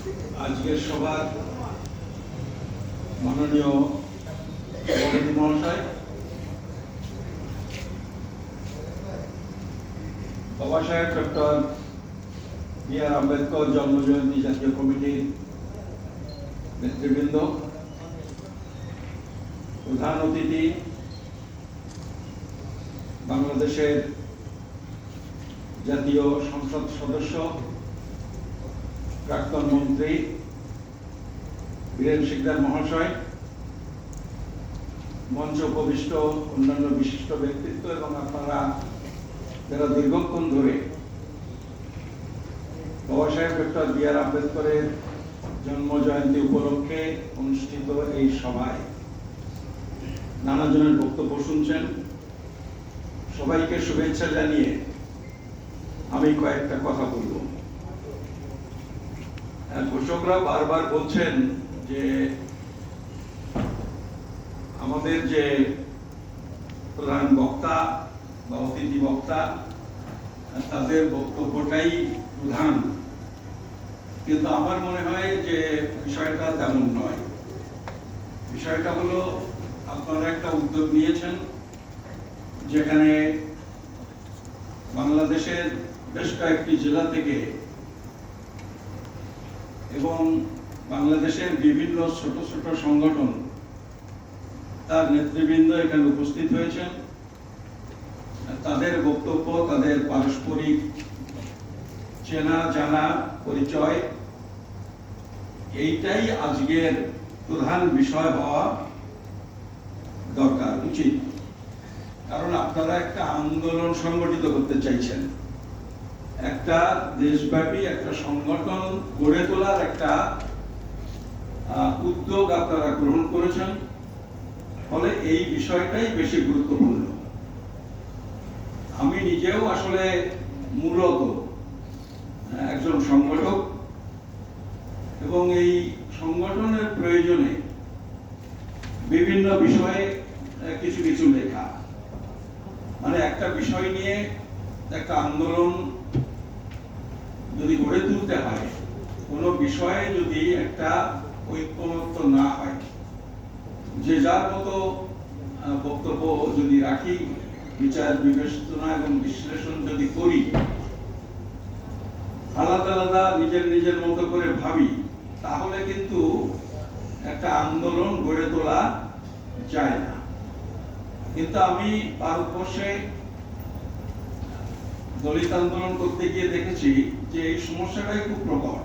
আজকের সভার মাননীয় সভাপতি মহাশয়, বাবা সাহেব ডক্টর বি.আর. আম্বেদকর জন্মজয়ন্তী জাতীয় কমিটির নেতৃবৃন্দ, প্রধান অতিথি বাংলাদেশের জাতীয় সংসদ সদস্য প্রাক্তন মন্ত্রী বীরেন শিকদার মহাশয়, মঞ্চ উপবিষ্ট অন্যান্য বিশিষ্ট ব্যক্তিত্ব এবং আপনারা যারা দীর্ঘক্ষণ ধরে বাবা সাহেব ডক্টর বি.আর. আম্বেদকরের জন্মজয়ন্তী উপলক্ষে অনুষ্ঠিত এই সভায় নানা জনের বক্তব্য শুনছেন, সবাইকে শুভেচ্ছা জানিয়ে আমি কয়েকটা কথা বলব। ঘোষকরা বারবার বলছেন যে আমাদের যে প্রধান বক্তা বা অতিথি বক্তা তাদের বক্তব্যটাই প্রধান, কিন্তু আমার মনে হয় যে বিষয়টা তেমন নয়। বিষয়টা হলো, আপনারা একটা উদ্যোগ নিয়েছেন যেখানে বাংলাদেশের বেশ কয়েকটি জেলা থেকে এবং বাংলাদেশের বিভিন্ন ছোট ছোট সংগঠন তার নেতৃবৃন্দ এখানে উপস্থিত হয়েছেন। তাদের বক্তব্য, তাদের পারস্পরিক চেনা জানা পরিচয়, এইটাই আজকের প্রধান বিষয় হওয়া দরকার, উচিত। কারণ আপনারা একটা আন্দোলন সংগঠিত করতে চাইছেন, একটা দেশব্যাপী একটা সংগঠন গড়ে তোলার একটা উদ্যোগ আপনারা গ্রহণ করেছেন। ফলে এই বিষয়টাই বেশি গুরুত্বপূর্ণ। আমি নিজেও আসলে মূলত একজন সংগঠক এবং এই সংগঠনের প্রয়োজনে বিভিন্ন বিষয়ে কিছু কিছু লেখা, মানে একটা বিষয় নিয়ে একটা আন্দোলন যদি গড়ে তুলতে হয়, কোনো বিষয়ে যদি একটা ঐক্যমত্য না হয়, যে যার মতো বক্তব্য যদি রাখি, বিচার বিবেচনা এবং বিশ্লেষণ যদি করি, আলাদা আলাদা নিজের নিজের মতো করে ভাবি, তাহলে কিন্তু একটা আন্দোলন গড়ে তোলা যায় না। কিন্তু আমি ভারতবর্ষে দলিত আন্দোলন করতে গিয়ে দেখেছি যে এই সমস্যাটাই খুব প্রকট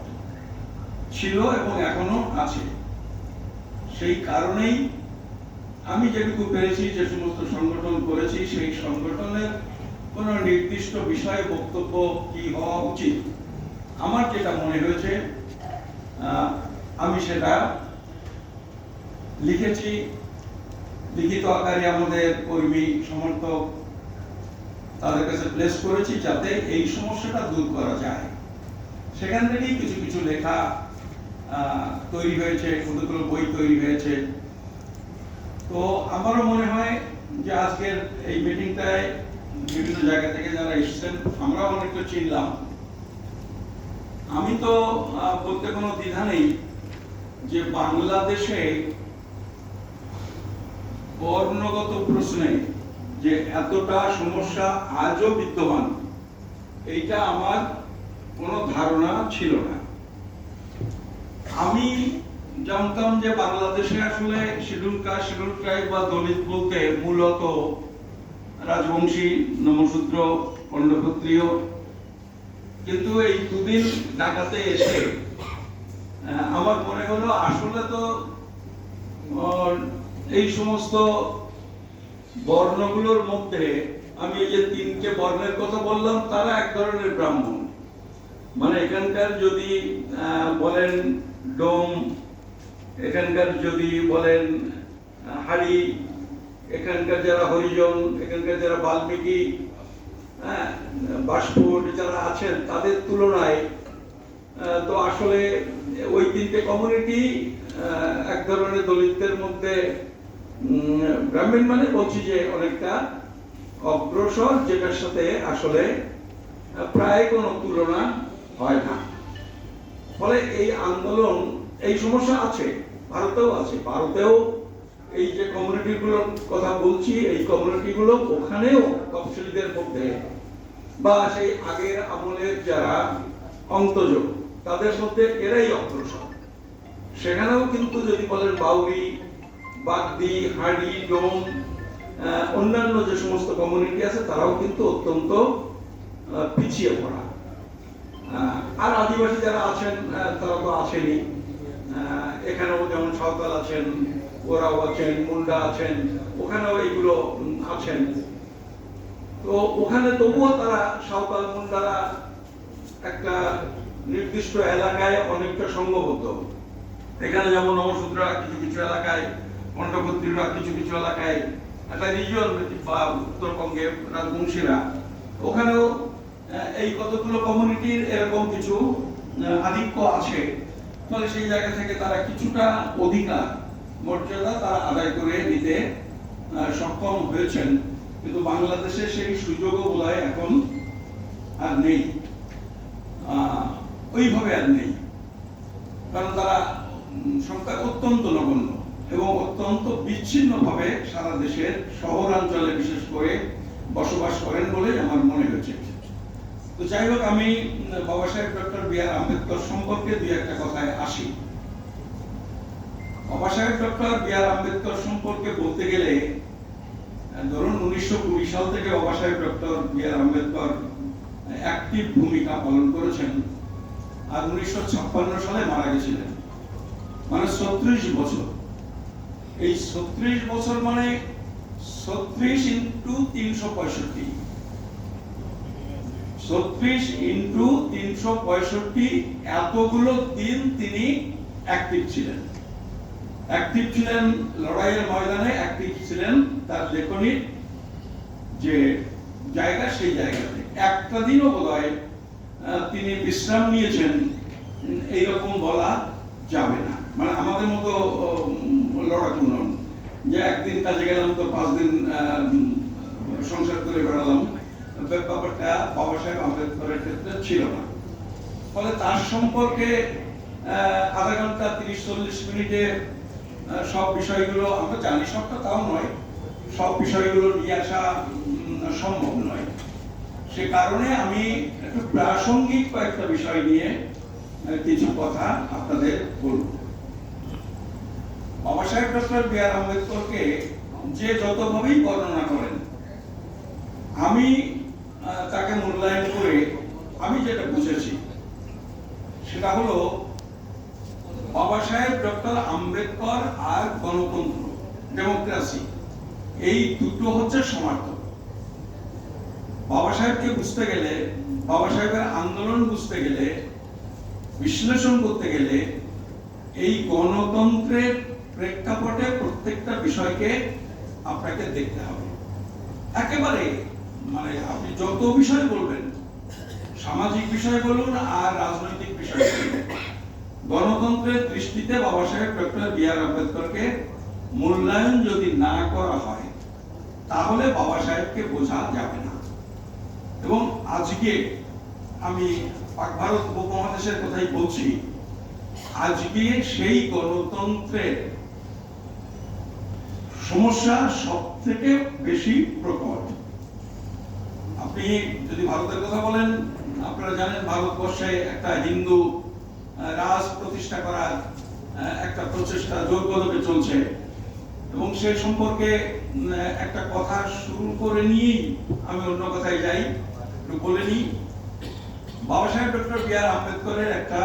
ছিল এবং এখনো আছে। সেই কারণেই আমি যেটুকু পেরেছি, যে সমস্ত সংগঠন করেছি, সেই সংগঠনের কোন নির্দিষ্ট বিষয়ে বক্তব্য কি হওয়া উচিত, আমার যেটা মনে হয়েছে আমি সেটা লিখেছি, লিখিত আকারে আমাদের কর্মী সমর্থক তাদের কাছে প্লেস করেছি, যাতে এই সমস্যাটা দূর করা যায়। সেখান থেকেই কিছু কিছু লেখা তৈরি হয়েছে, কতগুলো বই তৈরি হয়েছে। তো আমারও মনে হয় যে আজকের এই মিটিংটায় বিভিন্ন জায়গা থেকে যারা এসেছেন, আমরা অনেকটা চিনলাম। আমি তো বলতে কোনো দ্বিধা নেই যে বাংলাদেশে বর্ণগত প্রশ্নে যে এতটা সমস্যা আজও বিদ্যমান, এইটা আমার কোনো ধারণা ছিল না। আমি জানতাম যে বাংলাদেশে আসলে শিডিউল কাস্ট, শিডিউল ট্রাইব বা দলিত বলতে মূলত রাজবংশী, নমশূদ্র, খণ্ডক্ষত্রিয়। কিন্তু এই দুদিন ঢাকাতে এসে আমার মনে হলো আসলে তো এই সমস্ত বর্ণগুলোর মধ্যে আমি এই যে তিনটে বর্ণের কথা বললাম, তারা এক ধরনের ব্রাহ্মণ। মানে এখানকার যদি বলেন ডোম, এখানকার যদি বলেন হাড়ি, এখানকার যারা হরিজন, এখানকার যারা বাল্মীকি, বাসপুর যারা আছেন, তাদের তুলনায় তো আসলে ওই তিনটে কমিউনিটি এক ধরনের দলিতদের মধ্যে ব্রাহ্মণ, মানে বলছি যে অনেকটা অগ্রসর, যেটার সাথে আসলে প্রায় কোনো তুলনা হয় না। ফলে এই আন্দোলন, এই সমস্যা আছে, ভারতেও আছে। ভারতেও এই যে কমিউনিটিগুলোর কথা বলছি, এই কমিউনিটিগুলো ওখানেও তফসিলিদের মধ্যে বা সেই আগের আমলের যারা অন্তর্যোগ তাদের মধ্যে এরাই অগ্রসর। সেখানেও কিন্তু যদি বলেন বাউরি, বাগদি, হাড়ি, ডোম, অন্যান্য যে সমস্ত কমিউনিটি আছে তারাও কিন্তু অত্যন্ত পিছিয়ে পড়া। আর আদিবাসী যারা আছেন তারা তো আছেনই, এখানেও যেমন সাঁওতাল আছেন, ওরাও আছেন, মুন্ডা আছেন, ওখানেও এইগুলো আছেন। তো ওখানে তবুও তারা সাঁওতাল মুন্ডারা একটা নির্দিষ্ট এলাকায় অনেকটা সংঘবদ্ধ। এখানে যেমন নমশূদ্ররা কিছু কিছু এলাকায়, কণ্ঠক্ষত্রীরা কিছু কিছু এলাকায়, একটা রিজিয়ন বা উত্তরবঙ্গে রাজবংশীরা, ওখানেও এই কতগুলো কমিউনিটির এরকম কিছু আধিক্য আছে। ফলে সেই জায়গা থেকে তারা কিছুটা অধিকার মর্যাদা তারা আদায় করে নিতে সক্ষম হয়েছেন। কিন্তু বাংলাদেশে সেই সুযোগও বোধহয় এখন আর নেই, ওইভাবে আর নেই। কারণ তারা সংখ্যা অত্যন্ত নগণ্য এবং অত্যন্ত বিচ্ছিন্নভাবে সারা দেশের শহরাঞ্চলে বিশেষ করে বসবাস করেন বলে আমার মনে হয়েছে। তো যাই হোক, আমি বাবা সাহেব ডক্টর বি আর আম্বেদকর সম্পর্কে দুই একটা কথায় আসি। বাবা সাহেব ডক্টর বি আর আম্বেদকর সম্পর্কে বলতে গেলে ধরুন 1920 সাল থেকে বাবা সাহেব ডক্টর বি আর আম্বেদকর অ্যাক্টিভ ভূমিকা পালন করেছেন, আর 1956 সালে মারা গেছিলেন, মানে 36 বছর। এই 36 বছর মানে 36 ইন্টু 365, 36 ইন্টু 365 এতগুলো দিন তিনি অ্যাক্টিভ ছিলেন। অ্যাক্টিভ ছিলেন লড়াইয়ের ময়দানে, অ্যাক্টিভ ছিলেন তার লেখনীর যে জায়গা সেই জায়গাতে। একটা দিনও বোধহয় তিনি বিশ্রাম নিয়েছেন এইরকম বলা যাবে না। মানে আমাদের মতো লড়াকু নন যে একদিন কাজে গেলাম তো 5 দিন সংসার করে বেড়ালাম, ব্যাপারটা বাবা সাহেব আম্বেদকরের ক্ষেত্রে ছিল না। ফলে তার সম্পর্কে আধা ঘন্টা 30-40 মিনিটে সব বিষয়গুলো আমরা জানি, সবটা তাও নয়, সব বিষয়গুলো নিয়ে আসা সম্ভব নয়। সে কারণে আমি একটু প্রাসঙ্গিক কয়েকটা বিষয় নিয়ে কিছু কথা আপনাদের বলব। বাবা সাহেব ডক্টর বি আর আম্বেদকরকে যে যতভাবেই বর্ণনা করেন, আমি তাকে মূল্যায়ন করে আমি যেটা বুঝেছি সেটা হলো বাবা সাহেব ডক্টর আম্বেদকর আর গণতন্ত্র, ডেমোক্রেসি, এই দুটো হচ্ছে সমার্থক। বাবা সাহেবকে বুঝতে গেলে, বাবা সাহেবের আন্দোলন বুঝতে গেলে, বিশ্লেষণ করতে গেলে এই গণতন্ত্রের প্রেক্ষাপটে প্রত্যেকটা বিষয়কে আপনাকে দেখতে হবে। একেবারে মানে আপনি যত বিষয় বলবেন, সামাজিক বিষয় বলুন আর রাজনৈতিক বিষয় বলুন, গণতন্ত্রের দৃষ্টিতে বাবা সাহেব ডক্টর বি আর আম্বেদকরকে মূল্যায়ন যদি না করা হয় তাহলে বাবা সাহেবকে বোঝা যাবে না। এবং আজকে আমি পাক ভারত উপমহাদেশের কথাই বলছি, আজকে সেই গণতন্ত্রের সমস্যা সব থেকে বেশি প্রকট। আপনি যদি ভারতের কথা বলেন, আপনারা জানেন ভারতবর্ষে একটা হিন্দু রাজ প্রতিষ্ঠা করার একটা প্রচেষ্টা জোরকদমে চলছে, এবং সে সম্পর্কে একটা কথা শুরু করে নিয়েই আমি অন্য কথায় যাই, একটু বলে নিই। বাবা সাহেব ডক্টর বি আর আম্বেদকরের একটা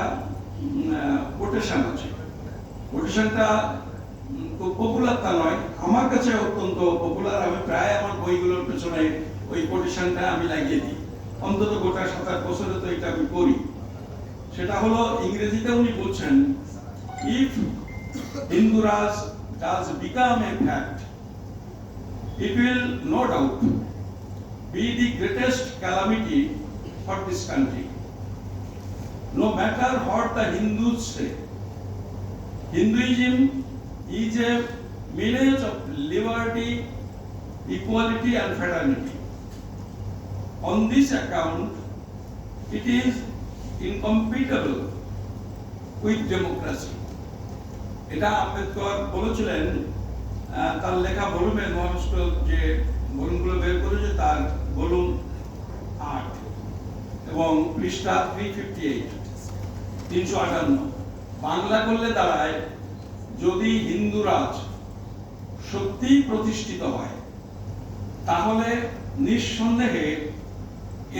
কোটেশন আছে। কোটেশনটা খুব পপুলার তা নয়, আমার কাছে অত্যন্ত পপুলার। আমি প্রায় আমার বইগুলোর পেছনে ওই কোটেশনটা আমি লাগিয়ে দিই, অন্তত গোটা 7-8 বছরে তো এটা আমি করি। সেটা হলো, ইংরেজিতে উনি বলছেন, if Hindu Raj does become a fact, it will no doubt be the greatest calamity for this country. No matter what the Hindus say, Hinduism is a means of liberty, equality and fraternity. On this account, it is incompatible with democracy. এটা আম্বেদকর বলেছিলেন তার লেখা ভলিউমে, মহারাষ্ট্র যে ভলিউমগুলো বের করেছে তার volume 8 এবং পৃষ্ঠা 358 বাংলা করলে দাঁড়ায়, যদি হিন্দু রাজ সত্যি প্রতিষ্ঠিত হয় তাহলে নিঃসন্দেহে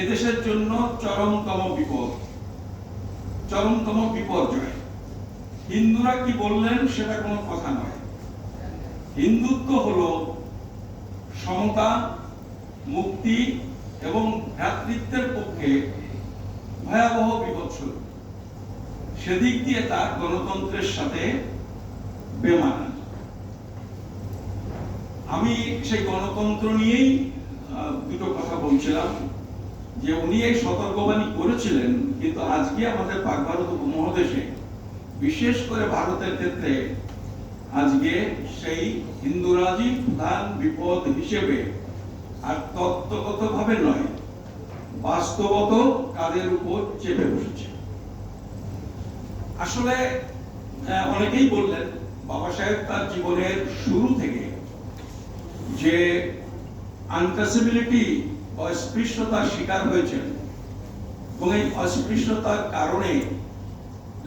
এদেশের জন্য চরমতম বিপর্যয়। হিন্দুরা কি বললেন সেটা কোনো কথা নয়। হিন্দুত্ব হলো সমতা, মুক্তি এবং ভ্রাতৃত্বের পক্ষে ভয়াবহ বিপদস্বরূপ। সেদিক দিয়ে তার গণতন্ত্রের সাথে বেমানান। আমি সেই গণতন্ত্র নিয়েই দুটো কথা বলছিলাম, যে উনি এই সতর্কবাণী করেছিলেন, কিন্তু আজকে আমাদের পাক ভারত উপমহাদেশে বিশেষ করে ভারতের ক্ষেত্রে আজকে সেই হিন্দুরাজই প্রধান বিপদ হিসেবে, আর তত্ত্বগতভাবে নয়, বাস্তবত কাদের উপর চেপে বসেছে। আসলে অনেকেই বললেন বাবা সাহেব তার জীবনের শুরু থেকে যে আনটাচেবিলিটি, অস্পৃশ্যতার শিকার হয়েছেন এবং এই অস্পৃশ্যতার কারণে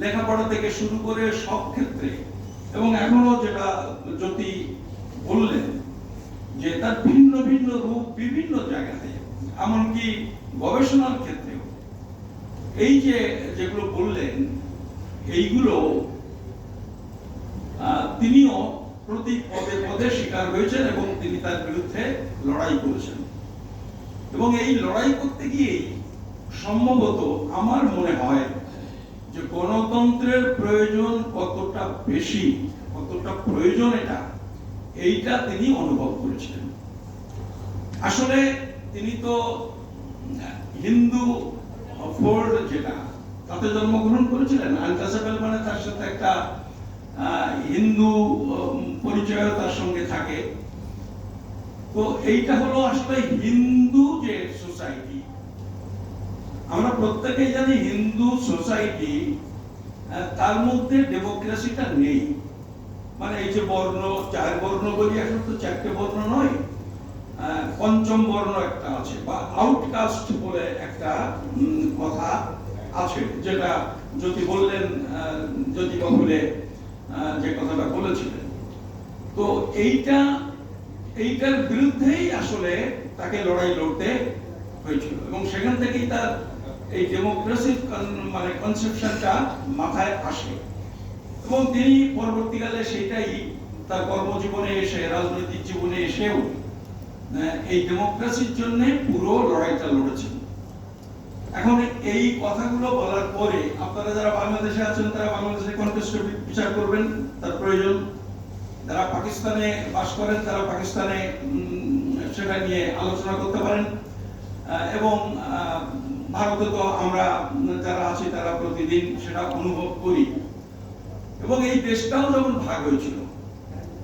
লেখাপড়া থেকে শুরু করে সব ক্ষেত্রে, এবং এখনো যেটা জ্যোতি বললেন যে তার ভিন্ন ভিন্ন রূপ বিভিন্ন জায়গাতে, এমনকি গবেষণার ক্ষেত্রেও এই যে যেগুলো বললেন এইগুলো তিনিও প্রতি পদে পদে শিকার হয়েছেন এবং তিনি তার বিরুদ্ধে লড়াই করেছেন। এবং এই লড়াই করতে গিয়েই সম্ভবত আমার মনে হয় যে গণতন্ত্রের প্রয়োজন কতটা বেশি, কতটা প্রয়োজন এইটা তিনি অনুভব করেছিলেন। আসলে তিনি তো হিন্দু ফোল্ড যেটা তাতে জন্মগ্রহণ করেছিলেন। আনটাচেবল মানে তার সাথে একটা হিন্দু পরিচয় তার সঙ্গে থাকে। তো এইটা হলো আসলে হিন্দু যে সোসাইটি, আমরা প্রত্যেকেই জানি হিন্দু সোসাইটি, তার মধ্যে ডেমোক্রেসিটা নেই। মানে এই যে বর্ণ, 4 বর্ণ বলি, এখন তো 4টে বর্ণ নয়, পঞ্চম বর্ণ একটা আছে, বা আউটকাস্ট বলে একটা কথা আছে, যেটা জ্যোতি বললেন, জ্যোতি বাবুলে যে কথাটা বলেছিলেন। তো এইটার বিরুদ্ধেই আসলে তাকে লড়াই লড়তে হয়েছিল, এবং সেখান থেকেই তার এই ডেমোক্রেসির মানে কনসেপশনটা মাথায় আসে, এবং তিনি পরবর্তীকালে সেটাই তার কর্মজীবনে এসে, রাজনৈতিক জীবনে এসেও এই ডেমোক্রেসির জন্য পুরো লড়াইটা লড়েছেন। এখন এই কথাগুলো বলার পরে আপনারা যারা বাংলাদেশে আছেন তারা বাংলাদেশের কনটেক্সটে বিচার করবেন, তার প্রয়োজন। যারা পাকিস্তানে বাস করেন তারা পাকিস্তানে সেটা নিয়ে আলোচনা করতে পারেন, এবং ভারতে তো আমরা যারা আছি তারা প্রতিদিন সেটা অনুভব করি। এবং এই দেশটাও যখন ভাগ হয়েছিল,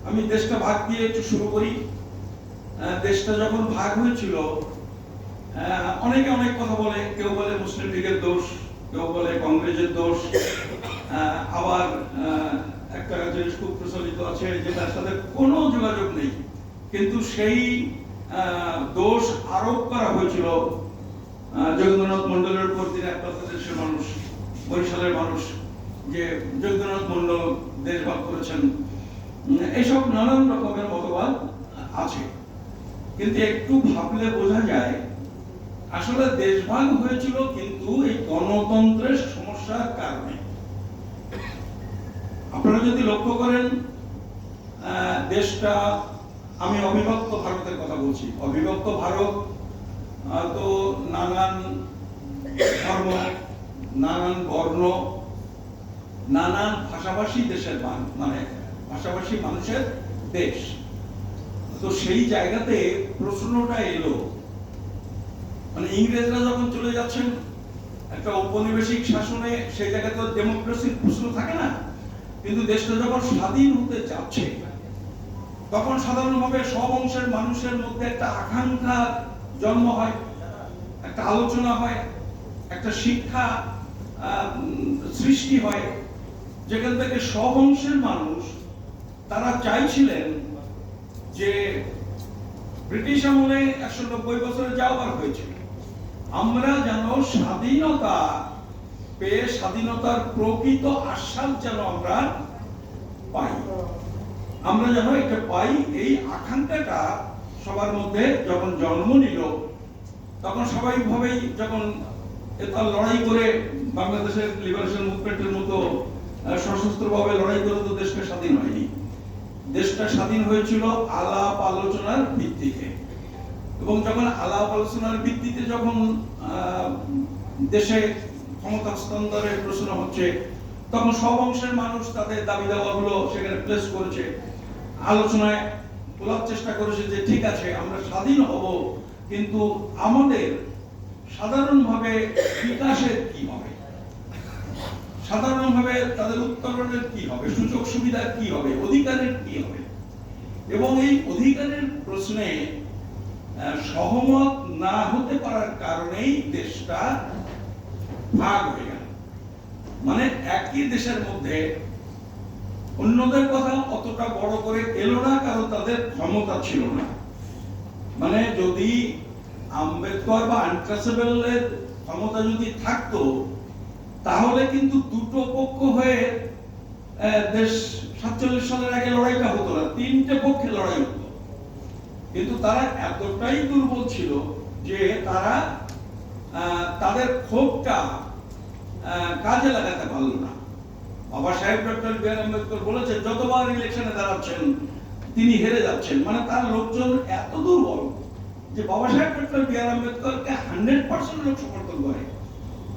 আমি দেশটা ভাগ দিয়ে একটু শুরু করি। দেশটা যখন ভাগ হয়েছিল, অনেকে অনেক কথা বলে, কেউ বলে মুসলিম লীগের দোষ, কেউ বলে কংগ্রেসের দোষ, আবার একটা জিনিস খুব প্রচলিত আছে যেটার সাথে কোনো যোগাযোগ নেই, কিন্তু সেই দোষ আরোপ করা হয়েছিল যোগেন্দ্রনাথ মন্ডলের উপর। তিনি একমাত্র দেশের মানুষ, বরিশালের মানুষ, যে যোগেন্দ্রনাথ মন্ডল দেশভাগ করেছেন। এইসব নানান রকমের মতবাদ আছে, কিন্তু একটু ভাবলে বোঝা যায় আসলে দেশভাগ হয়েছিল কিন্তু এই গণতন্ত্রের সমস্যার কারণে। আপনারা যদি লক্ষ্য করেন, দেশটা, আমি অবিভক্ত ভারতের কথা বলছি, অবিভক্ত ভারত তো নানান ধর্ম, নানান বর্ণ, নানান ভাষাভাষী দেশের মানে ভাষাভাষী মানুষের দেশ। তো সেই জায়গাতে প্রশ্নটা এলো, মানে ইংরেজরা যখন চলে যাচ্ছেন একটা ঔপনিবেশিক শাসনে, সেই জায়গায় তো ডেমোক্রেসির প্রশ্ন থাকে না, কিন্তু দেশটা যখন স্বাধীন হতে যাচ্ছে তখন সাধারণভাবে সব অংশের মানুষের মধ্যে একটা আকাঙ্ক্ষা জন্ম হয়, একটা আলোচনা হয়, একটা শিক্ষা সৃষ্টি হয়, যেখান থেকে সব অংশের মানুষ তারা চাইছিলেন যে ব্রিটিশ আমলে 190 বছরে যাওয়ার হয়েছে, আমরা যেন স্বাধীনতা পেয়ে স্বাধীনতার প্রকৃত আশ্বাস যেন আমরা পাই, আমরা যেন এটা পাই, এই আকাঙ্ক্ষাটা সবার মধ্যে যখন জন্ম নিল, তখন স্বাভাবিকভাবেই যখন তার লড়াই করে বাংলাদেশের লিবারেশন মুভমেন্টের মতো সশস্ত্রভাবে লড়াই করে তো দেশটা স্বাধীন হয়নি। দেশটা স্বাধীন হয়েছিল আলাপ আলোচনার ভিত্তিতে, এবং যখন আলাপ আলোচনার ভিত্তিতে যখন দেশে ক্ষমতা হস্তান্তরের প্রশ্ন হচ্ছে, তখন সব অংশের মানুষ তাদের দাবি দাওয়াগুলো সেখানে প্লেস করেছে, আলোচনায় তোলার চেষ্টা করেছে যে ঠিক আছে আমরা স্বাধীন হব, কিন্তু আমাদের সাধারণভাবে বিকাশের কি হবে, সাধারণভাবে তাদের উত্তরণের কি হবে, সুযোগ সুবিধার কি হবে, অধিকারের কি হবে। এবং এই অধিকারের প্রশ্নে সহমত না হতে পারার কারণেই দেশটা ভাগ হয়ে গেল। মানে একই দেশের মধ্যে অন্যদের কথা অতটা বড় করে এলো না, কারণ তাদের ক্ষমতা ছিল না। মানে যদি আম্বেদকর বা আনটাচেবলের ক্ষমতা যদি থাকতো, তাহলে কিন্তু দুটো পক্ষ হয়ে দেশ 47 সালের আগে লড়াইটা হতো না, তিনটে পক্ষে লড়াই হতো। কিন্তু তারা এতটাই দুর্বল ছিল যে তারা তাদের ক্ষোভটা কাজে লাগাতে পারলো না। বাবা সাহেব ডক্টর বি আর আম্বেদকর বলেছেন যতবার ইলেকশনে দাঁড়াচ্ছেন তিনি হেরে যাচ্ছেন, মানে তার লোকজন এত দুর্বল যে বাবা সাহেব ডক্টর বি আর আম্বেদকরকে 100% লোক সমর্থন করে,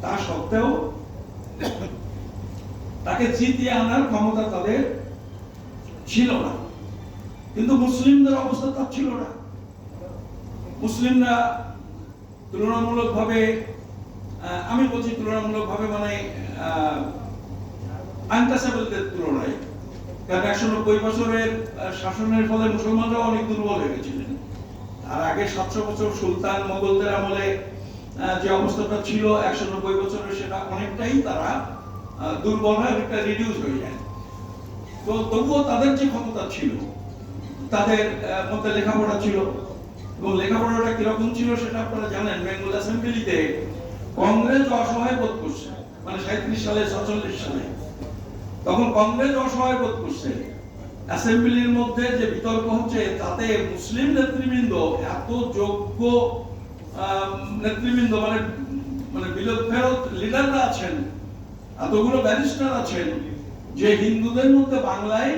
তা সত্ত্বেও তাকে জিতিয়ে আনার ক্ষমতা তাদের ছিল না। কিন্তু মুসলিমদের অবস্থা তা ছিল না। মুসলিমরা তুলনামূলকভাবে, আমি বলছি তুলনামূলকভাবে, মানে আনটাচেবলদের তুলনায়, কারণ 190 বছরের শাসনের ফলে মুসলমানরাও অনেক দুর্বল হয়ে গেছিলেন। তার আগে 700 বছর সুলতান মোগলদের আমলে যে অবস্থাটা ছিল 190 বছরের, সেটা অনেকটাই তারা দুর্বল হয়, অনেকটা রিডিউস হয়ে যায়। তো তবুও তাদের যে ক্ষমতা ছিল, তাদের মধ্যে লেখাপড়া ছিল, এবং লেখাপড়াটা কিরকম ছিল সেটা আপনারা জানেন। বেঙ্গল অ্যাসেম্বলিতে কংগ্রেস অসহায় বোধ করছে, মানে 37 সালে 47 সালে তখন কংগ্রেস অসহায় বোধ করছে। অ্যাসেম্বলির মধ্যে যে বিতর্ক হচ্ছে তাতে মুসলিম নেতৃবৃন্দ, এত যোগ্য নেতৃবৃন্দ, মানে মানে বিলোপ ফেরত লিডাররা আছেন, এতগুলো ব্যারিস্টার আছেন, যে হিন্দুদের মধ্যে বাংলায়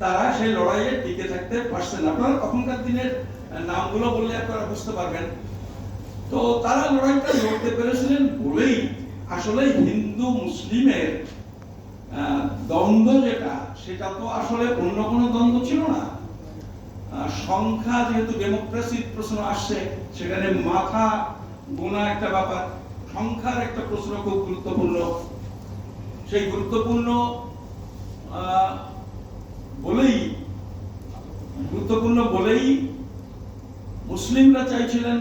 তারা সেই লড়াইয়ে টিকে থাকতে পারছেন। আপনারা তখনকার দিনের নামগুলো বললে আপনারা বুঝতে পারবেন। তো তারা লড়াইটা লড়তে পেরেছিলেন বলেই আসলে হিন্দু মুসলিমের দ্বন্দ্ব যেটা, সেটা তো আসলে অন্য কোনো দ্বন্দ্ব ছিল না। সংখ্যা, যেহেতু ডেমোক্রেসির প্রশ্ন আসছে, সেখানে মাথা গোনা একটা ব্যাপার, সংখ্যার একটা প্রশ্ন খুব গুরুত্বপূর্ণ। সেই গুরুত্বপূর্ণ বলেই মুসলিমরা চাইছিলেন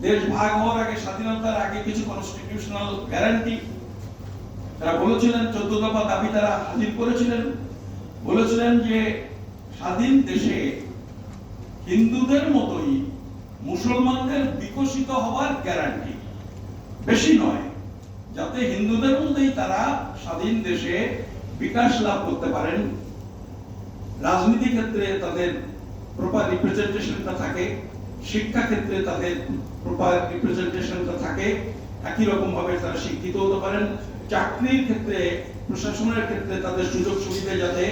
দেশ ভাগ হওয়ার আগে, স্বাধীনতার আগে কিছু কনস্টিটিউশনাল গ্যারান্টি। তারা বলেছিলেন 14 দফা দাবি তারা হাজির করেছিলেন, বলেছিলেন যে স্বাধীন দেশে হিন্দুদের মতোই মুসলমানদের বিকশিত হওয়ার গ্যারান্টি, বেশি নয়, যাতে হিন্দুদের মধ্যেই তারা স্বাধীন দেশে বিকাশ লাভ করতে পারেন, রাজনীতি ক্ষেত্রে তাদের প্রপার রিপ্রেজেন্টেশনটা থাকে, শিক্ষা ক্ষেত্রে তাদের প্রপার রিপ্রেজেন্টেশনটা থাকে, একই রকম ভাবে তারা শিক্ষিত হতে পারেন, চাকরির ক্ষেত্রে, প্রশাসনের ক্ষেত্রে তাদের সুযোগ সুবিধা যাতে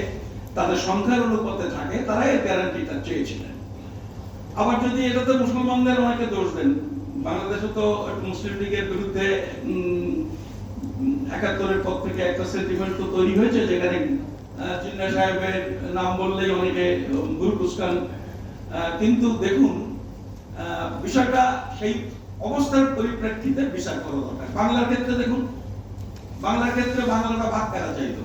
তাদের সংখ্যার অনুপাতে থাকে, তারা এর গ্যারান্টিটা চেয়েছিলেন। আবার যদি এটাতে মুসলমানদের অনেকে দোষ দেন, বাংলাদেশে তো মুসলিম লীগের বিরুদ্ধে 71-এর পর থেকে একটা সেন্টিমেন্ট তো তৈরি হয়েছে, যেখানে জিন্না সাহেবের নাম বললেই অনেকে ভুল বুঝকান। কিন্তু দেখুন, বিষয়টা সেই অবস্থার পরিপ্রেক্ষিতে বিচার করা দরকার। বাংলার ক্ষেত্রে দেখুন, বাংলার ক্ষেত্রে বাংলাটা ভাগ করা চাইতো,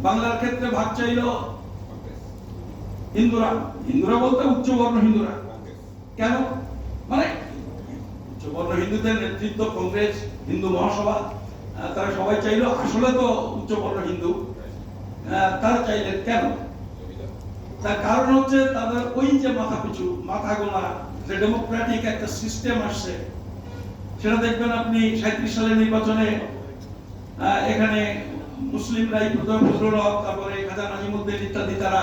বাংলার ক্ষেত্রে ভাগ চাইলো হিন্দুরা, হিন্দুরা বলতে উচ্চবর্ণ হিন্দুরা। কেন? মানে উচ্চবর্ণ হিন্দুদের নেতৃত্ব কংগ্রেস, হিন্দু মহাসভা, তারা সবাই চাইলো, আসলে তো উচ্চবর্ণ হিন্দু, তারা চাইলেন কেন? তার কারণ হচ্ছে তাদের ওই যে মাথা গোনা যে ডেমোক্রেটিক একটা সিস্টেম আসছে, সেটা দেখবেন আপনি 37 সালের নির্বাচনে এখানে মুসলিমরাই প্রথম ফজলুল হক, তারপরে খাজা নাজিমুদ্দিন ইত্যাদি তারা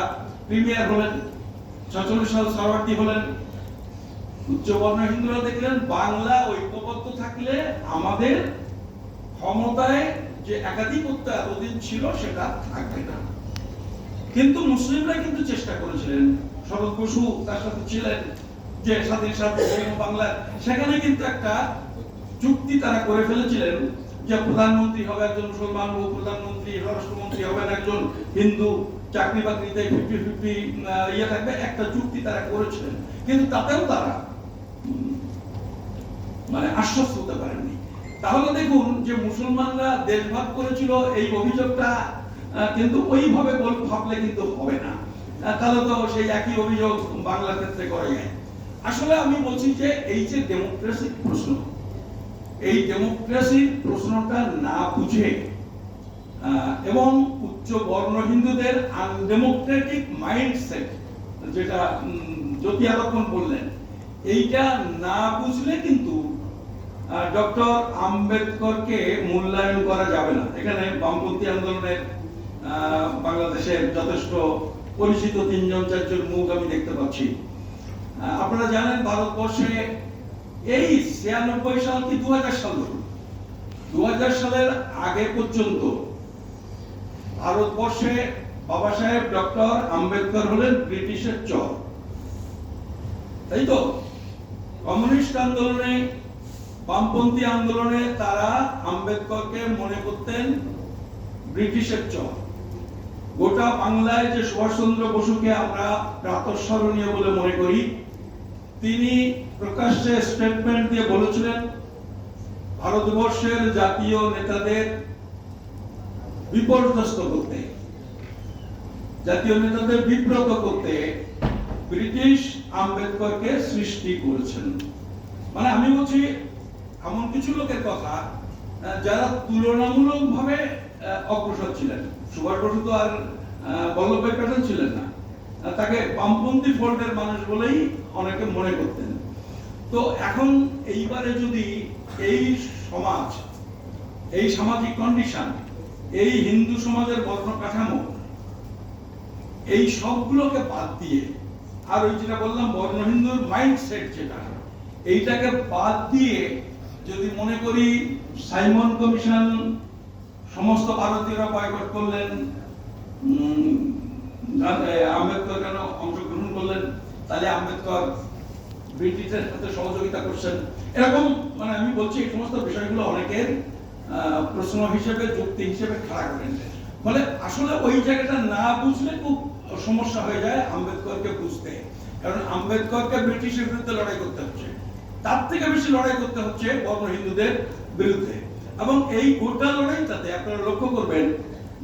প্রিমিয়ার হলেন, 46 সাল সরওয়ার্দী হলেন। উচ্চবর্ণ হিন্দুরা দেখলেন বাংলা ঐক্যবদ্ধ থাকলে আমাদের ক্ষমতায় যে একাধিপত্য এতদিন ছিল সেটা থাকবে না। কিন্তু মুসলিমরা কিন্তু চেষ্টা করেছিলেন, শরৎ বসু তার সাথে ছিলেন, যে স্বাধীন বাংলা, সেখানে কিন্তু একটা চুক্তি তারা করে ফেলেছিলেন যে প্রধানমন্ত্রী হবে একজন মুসলমান, প্রধানমন্ত্রী স্বরাষ্ট্রমন্ত্রী হবেন একজন হিন্দু, চাকরি বাকরিতে 50-50 ইয়ে থাকবে, একটা চুক্তি তারা করেছিলেন। কিন্তু তাতেও তারা মানে আশ্বস্ত হতে পারেননি। তাহলে দেখুন যে মুসলমানরা দেশভাগ করেছিল, এই অভিযোগটা কিন্তু ওইভাবে ভাবলে কিন্তু হবে না, তাহলে তো সেই একই অভিযোগ বাংলার ক্ষেত্রে করা যায়। আসলে আমি বলছি যে এই যে ডেমোক্রেসির প্রশ্ন, এই ডেমোক্রেসির প্রশ্নটা না বুঝে এবং উচ্চ বর্ণ হিন্দুদের আনডেমোক্রেটিক মাইন্ডসেট, যেটা জ্যোতি আলোকন বললেন, এইটা না বুঝলে কিন্তু ডক্টর আম্বেদকরকে মূল্যায়ন করা যাবে না। এখানে বামপন্থী আন্দোলনের বাংলাদেশের যথেষ্ট পরিচিত 3-4জন মুখ আমি দেখতে পাচ্ছি। আপনারা জানেন ভারতবর্ষে এই 96 সাল কি 2000 সাল, 2000 সালের আগে পর্যন্ত ভারতবর্ষে বাবা সাহেব ডক্টর আম্বেদকর হলেন ব্রিটিশের চর, তাই তো? কমিউনিস্ট আন্দোলনে, বামপন্থী আন্দোলনে তারা আম্বেদকরকে মনে করতেন ব্রিটিশের চর। গোটা বাংলায় যে সুভাষচন্দ্র বসুকে আমরা প্রাতঃস্মরণীয় বলে মনে করি, তিনি প্রকাশ্যে স্টেটমেন্ট দিয়ে বলেছিলেন ভারতবর্ষের জাতীয় নেতাদের বিপর্যস্ত করতে, জাতীয় নেতাদের বিব্রত করতে ব্রিটিশ আম্বেদকরকে সৃষ্টি করেছেন। মানে আমি বলছি এমন কিছু লোকের কথা যারা তুলনামূলকভাবে অগ্রসর ছিলেন। সুভাষ বসু তো আর বল্লভভাই প্যাটেল ছিলেন না, তাকে বামপন্থী ফোল্ডের মানুষ বলেই অনেকে মনে করতেন। তো এখন এইবারে যদি এই সমাজ, এই সামাজিক কন্ডিশন, এই হিন্দু সমাজের বর্ণ কাঠামো, এই সবগুলোকে বাদ দিয়ে, আর ওই যেটা বললাম বর্ণ হিন্দুর মাইন্ডসেট যেটা, এইটাকে বাদ দিয়ে যদি মনে করি সাইমন কমিশন সমস্ত ভারতীয়রা বয়কট করলেন, আম্বেদকর কেন অংশগ্রহণ করলেন, তাহলে আম্বেদকর ব্রিটিশের সাথে সহযোগিতা করছেন, এরকম মানে আমি বলছি এই সমস্ত বিষয়গুলো অনেকের প্রশ্ন হিসেবে, যুক্তি হিসেবে খাড়া করেন। ফলে আসলে ওই জায়গাটা না বুঝলে খুব সমস্যা হয়ে যায় আম্বেদকরকে বুঝতে। কারণ আম্বেদকরকে ব্রিটিশের বিরুদ্ধে লড়াই করতে হচ্ছে, তার থেকে বেশি লড়াই করতে হচ্ছে বর্ণ হিন্দুদের বিরুদ্ধে। এবং এই গোটা লড়াইটাতে আপনারা লক্ষ্য করবেন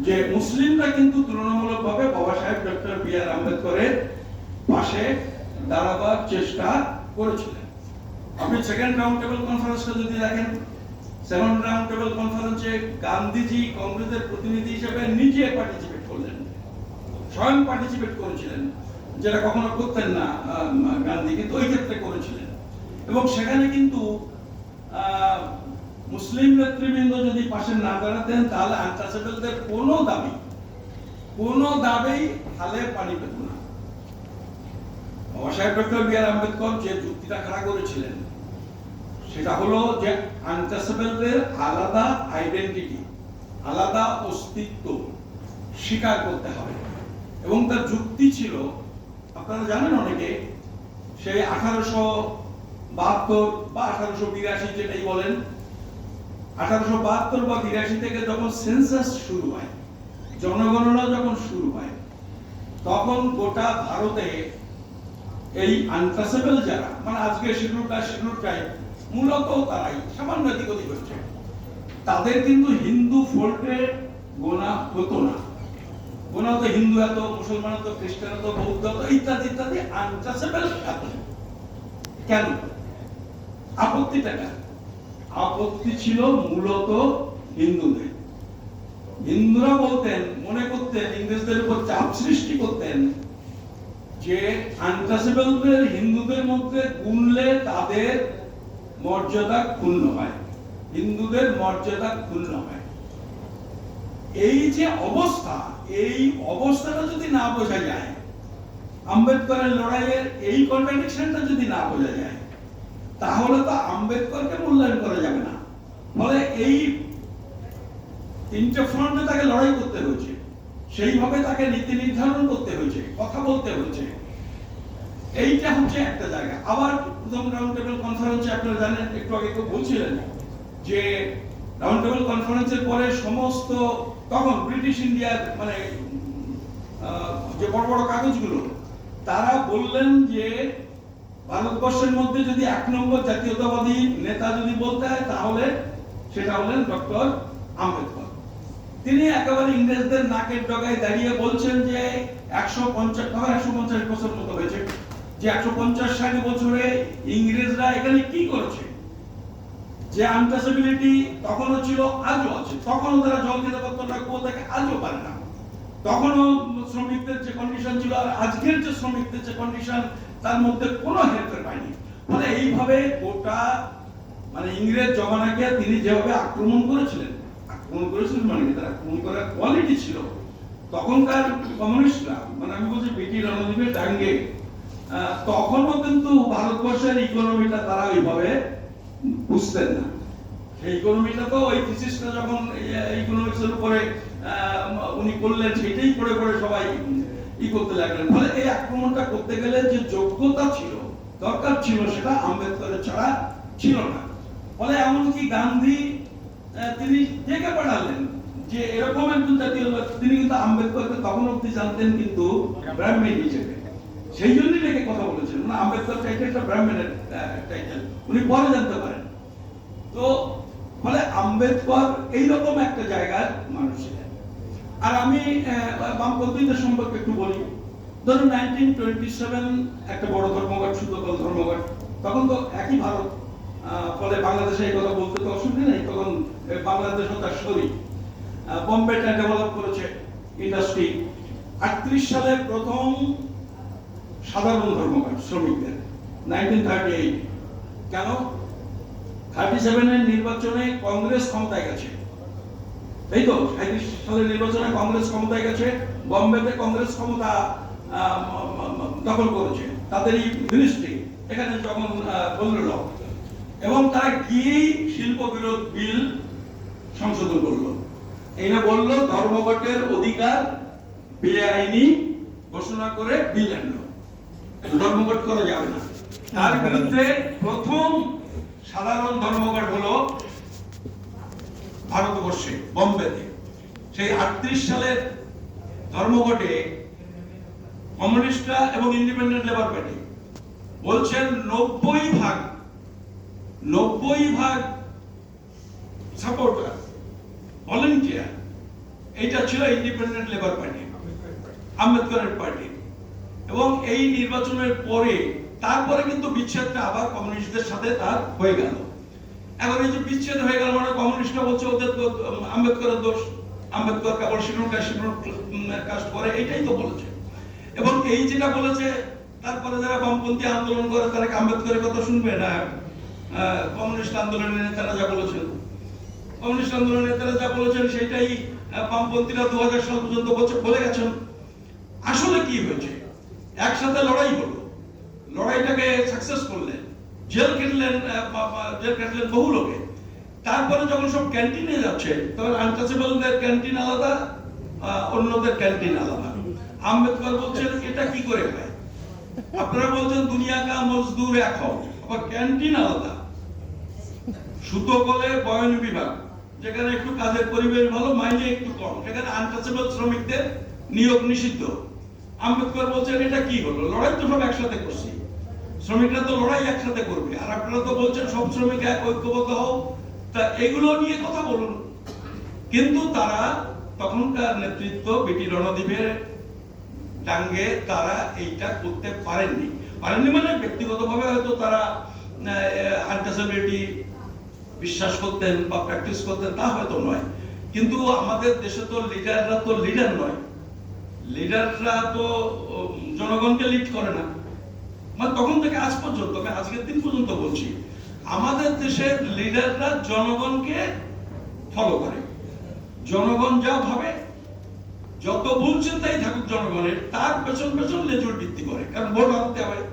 যে মুসলিমরা কিন্তু তুলনামূলকভাবে বাবা সাহেব ডক্টর বি.আর. আম্বেদকরের পাশে দাঁড়াবার চেষ্টা করেছিলেন। আপনি সেকেন্ড রাউন্ড টেবিল কনফারেন্সটা যদি দেখেন, সেকেন্ড রাউন্ড টেবিল কনফারেন্সে গান্ধীজি কংগ্রেসের প্রতিনিধি হিসেবে নিজে পার্টিসিপেট করলেন, স্বয়ং পার্টিসিপেট করেছিলেন, যেটা কখনো করতেন না গান্ধী, কিন্তু ওই ক্ষেত্রে করেছিলেন। এবং সেখানে কিন্তু মুসলিম নেতৃবৃন্দ যদি পাশে না দাঁড়াতেন তাহলে আনটাচেবলদের কোনো দাবি হালে পানি পেত না। বাবা সাহেব ডক্টর বি.আর. আম্বেদকর যে যুক্তিটা খাড়া করেছিলেন সেটা হলো যে আনটাচেবলদের আলাদা আইডেন্টিটি, আলাদা অস্তিত্ব স্বীকার করতে হবে। এবং তার যুক্তি ছিল, আপনারা জানেন অনেকে, সেই 1872 বা 1882 যেটাই বলেন, 1872 বা 82 থেকে যখন সেন্সাস শুরু হয়, জনগণনা যখন শুরু হয়, তখন গোটা ভারতে এই আনটাচেবল যারা, মানে আজকে শিডিউল ট্রাইব, মূলত তারাই সামান্য দিক ওদিক হচ্ছে, তাদের কিন্তু হিন্দু ফোল্ডে গোনা হতো না। গোনা হতো হিন্দু এত, মুসলমান এত, খ্রিস্টান এত, বৌদ্ধ এত, ইত্যাদি ইত্যাদি, আনটাচেবল এত। কেন? আপত্তিটা কেন? আপত্তি ছিল মূলত হিন্দুদের। হিন্দুরা বলতেন, মনে করতেন, ইংরেজদের উপর চাপ সৃষ্টি করতেন যে আনটাচেবলদের হিন্দুদের মধ্যে গুনলে তাদের মর্যাদা ক্ষুণ্ণ হয়, হিন্দুদের মর্যাদা ক্ষুণ্ণ হয়। এই যে অবস্থা, এই অবস্থাটা যদি না বোঝা যায়, আম্বেদকরের লড়াইয়ের এই কন্ট্রাডিকশনটা যদি না বোঝা যায়, তাহলে তো আম্বেদকরকে মূল্যায়ন করা যাবে না। ফলে এই তিনটে ফ্রন্টে তাকে লড়াই করতে হয়েছে, সেইভাবে তাকে নীতি নির্ধারণ করতে হয়েছে, কথা বলতে হয়েছে। এইটা হচ্ছে একটা জায়গা। আবার প্রথম রাউন্ড টেবিল কনফারেন্সে আপনারা জানেন, একটু আগে কেউ বলছিলেন যে রাউন্ড টেবিল কনফারেন্সের পরে সমস্ত, তখন ব্রিটিশ ইন্ডিয়ার মানে যে বড় বড় কাগজগুলো, তারা বললেন যে ভারতবর্ষের মধ্যে যদি 1 নম্বর জাতীয়তাবাদী নেতা যদি বলতে হয়, তাহলে সেটা হলেন ডক্টর আম্বেদকর। তিনি একেবারে ইংরেজদের নাকের ডগায় দাঁড়িয়ে বলছেন যে 150 বছর মতো হয়েছে, যে 150-60 বছরে ইংরেজরা এখানে কি করেছে, যে আনটাচেবিলিটি তখনও ছিল, আজও আছে। তখনও তারা জল খেতে পারত না, কুয়ো থেকে আজও পারে না। তখনও শ্রমিকদের যে কন্ডিশন ছিল আর আজকের যে শ্রমিকদের যে কন্ডিশন, তার মধ্যে কোনো হেরফের পায়নি। মানে এইভাবে গোটা মানে ইংরেজ জমানাকে তিনি যেভাবে আক্রমণ করেছিলেন মানে তার আক্রমণ করার কোয়ালিটি ছিল। তখনকার কমিউনিস্টরা, মানে আমি বলছি বিটি রণদ্বীপের ডাঙ্গে, তখনও কিন্তু ভারতবর্ষের ইকোনমিটা তারা ওইভাবে বুঝতেন না। সেই ইকোনমিটা তো ওই থিসিসটা যখন ইকোনমিক্সের উপরে উনি করলেন, সেটাই পড়ে পড়ে সবাই করতে লাগলেন। ফলে এই আক্রমণটা করতে গেলে যে যোগ্যতা ছিল, দরকার ছিল, সেটা আম্বেদকরের ছাড়া ছিল না। ফলে এমনকি গান্ধী তিনি ডেকে পাঠালেন যে এরকম একজন জাতীয়, তিনি কিন্তু আম্বেদকরকে তখন অব্দি জানতেন কিন্তু ব্রাহ্মণ হিসেবে, সেই জন্যই ডেকে কথা বলেছেন। না, আম্বেদকর টাইটেলটা ব্রাহ্মণের টাইটেল, উনি পরে জানতে পারেন। তো ফলে আম্বেদকর এইরকম একটা জায়গার মানুষ ছিলেন। আর আমি বামপন্থীদের সম্পর্কে একটু বলি। ধরুন 1927 একটা বড় ধর্মঘট, শুদ্ধকল ধর্মঘট, তখন তো একই ভারত, ফলে বাংলাদেশে এই কথা বলতে তো অসুবিধা নেই। তখন বাংলাদেশও তার শরীর, বোম্বেটা ডেভেলপ করেছে ইন্ডাস্ট্রি। 38 সালে প্রথম সাধারণ ধর্মঘট শ্রমিকদের, 1938। কেন? 37-এর নির্বাচনে কংগ্রেস ক্ষমতায় গেছে, তাই তো? 37 সালের নির্বাচনে কংগ্রেস ক্ষমতায় গেছে, বোম্বেতে কংগ্রেস ক্ষমতা দখল করেছে, তাদেরই মিনিস্ট্রি এখানে যখন বলল, এবং তারা গিয়েই শিল্প বিরোধ বিল সংশোধন করলো। এই না বললো ধর্মঘটের অধিকার বেআইনি ঘোষণা করে বিল আনলো, ধর্মঘট করা যাবে না। তার বিরুদ্ধে প্রথম সাধারণ ধর্মঘট হলো ভারতবর্ষে, বোম্বেতে। সেই 38 সালের ধর্মঘটে কমিউনিস্টরা এবং ইন্ডিপেন্ডেন্ট লেবার পার্টি বলছেন 90 ভাগ সাপোর্টার, ভলেন্টিয়ার, এইটা ছিল ইন্ডিপেন্ডেন্ট লেবার পার্টি, আম্বেদকরের পার্টি। এবং এই নির্বাচনের পরে, তারপরে কিন্তু বিচ্ছেদটা আবার কমিউনিস্টদের সাথে তার হয়ে গেল। এখন এই যে বিচ্ছেদ হয়ে গেল, মানে কমিউনিস্টরা বলছে ওদের তো আম্বেদকরের দোষ, আম্বেদকর কেবল শিডিউল কাস্ট করে, এটাই তো বলেছে। এবং এই যেটা বলেছে, তারপরে যারা বামপন্থী আন্দোলন করে তারা আম্বেদকরের কথা শুনবে না। কমিউনিস্ট আন্দোলনের নেতারা যা বলেছেন, সেটাই বামপন্থীরা 2000 সাল পর্যন্ত বলে গেছেন। আসলে কি হয়েছে? একসাথে লড়াই হলো, লড়াইটাকে সাকসেস করলেন, জেল কাটলেন বহু লোকে। তারপরে যখন সব ক্যান্টিনে যাচ্ছে, তখন আনটাচেবলদের ক্যান্টিন আলাদা, অন্যদের ক্যান্টিন আলাদা। আম্বেদকর বলছেন এটা কি করে হয়? আপনারা বলছেন দুনিয়া কা মজদুর এক হও, আবার ক্যান্টিন আলাদা। সুতো কলে বয়ন বিভাগ, যেখানে একটু কাজের পরিবেশ ভালো, মাইনে একটু কম, সেখানে আনটাচেবল শ্রমিকদের নিয়োগ নিষিদ্ধ। আম্বেদকর বলছেন এটা কি হলো? লড়াই তো সব একসাথে করছি, শ্রমিকরা তো লড়াই একসাথে করবে, আর আপনারা তো বলছেন সব শ্রমিক এক, ঐক্যবদ্ধ হও। তা এগুলো নিয়ে কথা বলুন। কিন্তু তারা, তখনকার নেতৃত্ব বিটি রণদ্বীপের ডাঙ্গে, তারা এইটা করতে পারেননি। মানে ব্যক্তিগতভাবে হয়তো তারা আনটাচেবিলিটি বিশ্বাস করতেন বা প্র্যাকটিস করতেন তা হয়তো নয়, কিন্তু আমাদের দেশে তো লিডাররা তো লিডার নয়, লিডাররা তো জনগণকে লিড করে না। মানে তখন থেকে আজ পর্যন্ত, আমি আজকের দিন পর্যন্ত বলছি, আমাদের দেশের লিডাররা জনগণকে ফলো করে, জনগণ যা ভাবে, যত ভুল চিন্তাই থাকুক জনগণের, তার পেছন পেছন লেজুর ভিত্তি করে, কারণ ভোট আনতে হয়।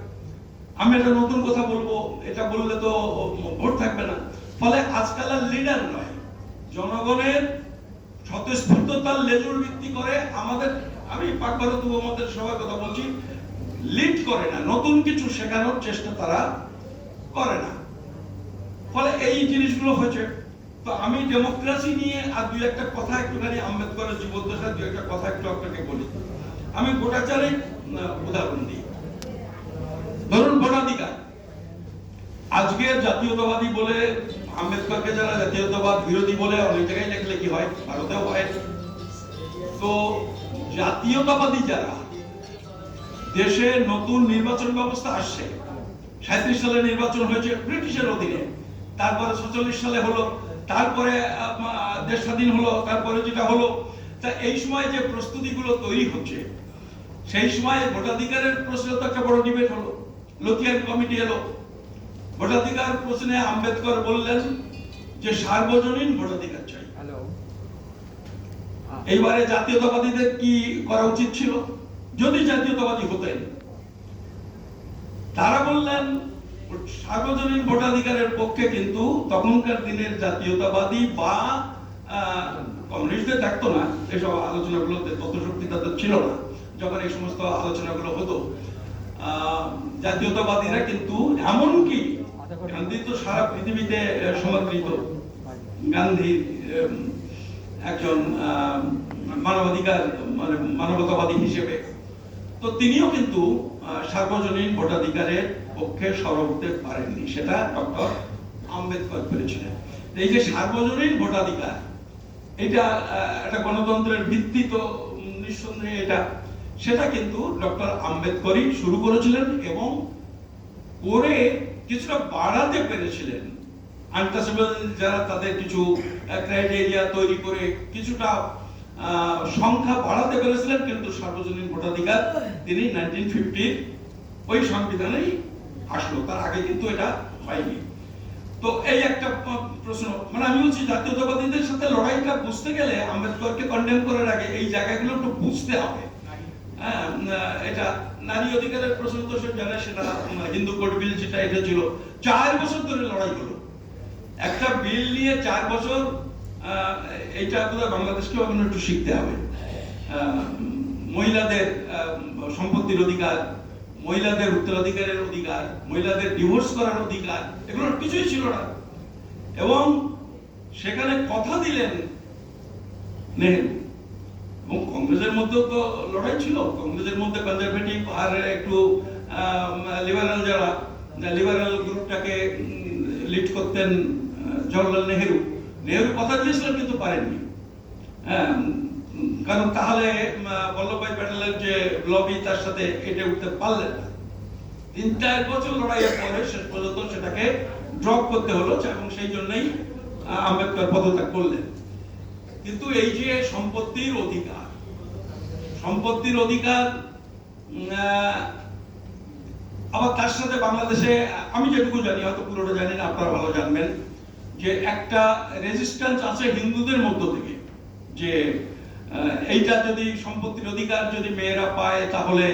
আমি একটা নতুন কথা বলবো, এটা বললে তো ভোট থাকবে না। ফলে আজকাল আর লিডার নয়, জনগণের স্বতঃস্ফূর্ততার লেজুর ভিত্তি করে আমাদের, আমি পাক ভারত উপমহাদেশের সবার কথা বলছি, লিড করে না, নতুন কিছু শেখানোর চেষ্টা তারা করে না। ফলে এই জিনিসগুলো হয়েছে। তো আমি ডেমোক্রেসি নিয়ে আর দুই একটা কথা একটুখানি আম্বেদকরের জীবদ্দশার দুই একটা কথা একটু আপনাকে বলি। আমি গোটাচারের উদাহরণ দিই। ধরুন ভোটাধিকার, আজকে জাতীয়তাবাদী বলে আম্বেদকরকে যারা জাতীয়তাবাদ বিরোধী বলে অনেক জায়গায় লেখলে কি হয়, ভারতেও হয়। তো জাতীয়তাবাদী যারা, দেশে নতুন নির্বাচন ব্যবস্থা আসছে, 37 সালে নির্বাচন হয়েছে ব্রিটিশের অধীনে, তারপরে 47 সালে হলো, তারপরে দেশ স্বাধীন হলো, তারপরে যেটা হলো, তা এই সময় যে প্রস্তুতিগুলো তৈরি হচ্ছে, সেই সময় ভোটাধিকারের প্রশ্নে তো একটা বড় ডিবেট হলো, লতিয়ান কমিটি এলো। ভোটাধিকার প্রশ্নে আম্বেদকর বললেন যে সার্বজনীন ভোটাধিকার চাই। এইবারে জাতীয়তাবাদীদের কি করা উচিত ছিল যদি জাতীয়তাবাদী হতেন? তারা বললেন সার্বজনীন ভোটাধিকারের পক্ষে, কিন্তু তখনকার দিনের জাতীয়তাবাদী বা কমিউনিস্টদের থাকতো না, এসব আলোচনাগুলোতে তত শক্তি তাদের ছিল না যখন এই সমস্ত আলোচনাগুলো হতো। জাতীয়তাবাদীরা কিন্তু, এমনকি গান্ধী তো সারা পৃথিবীতে সমাদৃত, গান্ধী একজন মানবাধিকার মানে মানবতাবাদী হিসেবে, তো তিনিও কিন্তু সার্বজনীন ভোটাধিকারের পক্ষে সরব হতে পারেননি, সেটা ডক্টর আম্বেদকর করেছিলেন। এই যে সার্বজনীন ভোটাধিকার, এটা একটা গণতন্ত্রের ভিত্তি, তো নিঃসন্দেহে এটা, সেটা কিন্তু ডক্টর আম্বেদকরই শুরু করেছিলেন এবং করে কিছুটা বাড়াতে পেরেছিলেন। আনটাচেবল যারা, তাদের কিছু ক্রাইটেরিয়া তৈরি করে কিছুটা সংখ্যা বাড়াতে পেরেছিলেন, কিন্তু সার্বজনীন ভোটাধিকার তিনি 1950 ওই সংবিধানেই আসলো, তার আগে কিন্তু এটা হয়নি। তো এই একটা প্রশ্ন, মানে আমি বলছি জাতীয়তাবাদীদের সাথে লড়াইটা বুঝতে গেলে আম্বেদকরকে কন্ডেম করার আগে এই জায়গাগুলো একটু বুঝতে হবে। এটা নারী অধিকারের প্রশ্ন তো সব জানে, সেটা হিন্দু কোড বিল যেটা, এটা ছিল 4 বছর ধরে লড়াই হলো একটা বিল নিয়ে, 4 বছর। এইটা বোধহয় বাংলাদেশকেও এখন একটু শিখতে হবে। মহিলাদের সম্পত্তির অধিকার, মহিলাদের উত্তরাধিকারের অধিকার, মহিলাদের ডিভোর্স করার অধিকার, এগুলো কিছুই ছিল না। এবং সেখানে কথা দিলেন নেহেরু, এবং কংগ্রেসের মধ্যেও তো লড়াই ছিল, কংগ্রেসের মধ্যে কনজারভেটিভ আর একটু লিবারাল, যারা লিবারাল গ্রুপটাকে লিড করতেন জওহরলাল নেহেরু, নেহেরু কথা দিয়েছিলেন কিন্তু পারেননি। কারণ তাহলে বল্লভভাই প্যাটেলের যে লবি, তার সাথে কেটে উঠতে পারলেন না। 3-4 বছর লড়াইয়ের পরে শেষ পর্যন্ত সেটাকে ড্রপ করতে হলো, এবং সেই জন্যই আম্বেদকর পদত্যাগ করলেন। কিন্তু এই যে সম্পত্তির অধিকার, সম্পত্তির অধিকার, আবার তার সাথে বাংলাদেশে আমি যেটুকু জানি, হয়তো পুরোটা জানি না, আপনারা ভালো জানবেন, যে একটা রেজিস্ট্যান্স আছে হিন্দুদের মধ্য থেকে, যে এইটা যদি সম্পত্তির অধিকার যদি মেয়েরা পায় তাহলে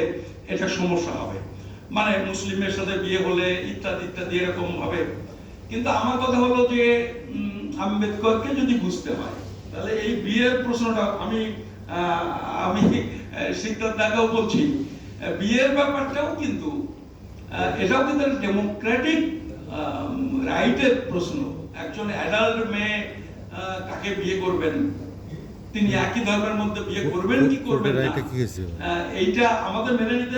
এটা সমস্যা হবে, মানে মুসলিমের সাথে বিয়ে হলে ইত্যাদি ইত্যাদি এরকম হবে। কিন্তু আমার কথা হলো যে আম্বেদকরকে যদি বুঝতে হয়, তাহলে এই বিয়ের প্রশ্নটা আমি সিদ্ধান্তাকেও বলছি, বিয়ের ব্যাপারটাও কিন্তু এটাও কিন্তু ডেমোক্রেটিক রাইটের প্রশ্ন। একজন অ্যাডাল্ট মেয়ে কাকে বিয়ে করবেন, তিনি একই ধর্মের মধ্যে বিয়ে করবেন কি করবেন না, এইটা আমাদের মেনে নিতে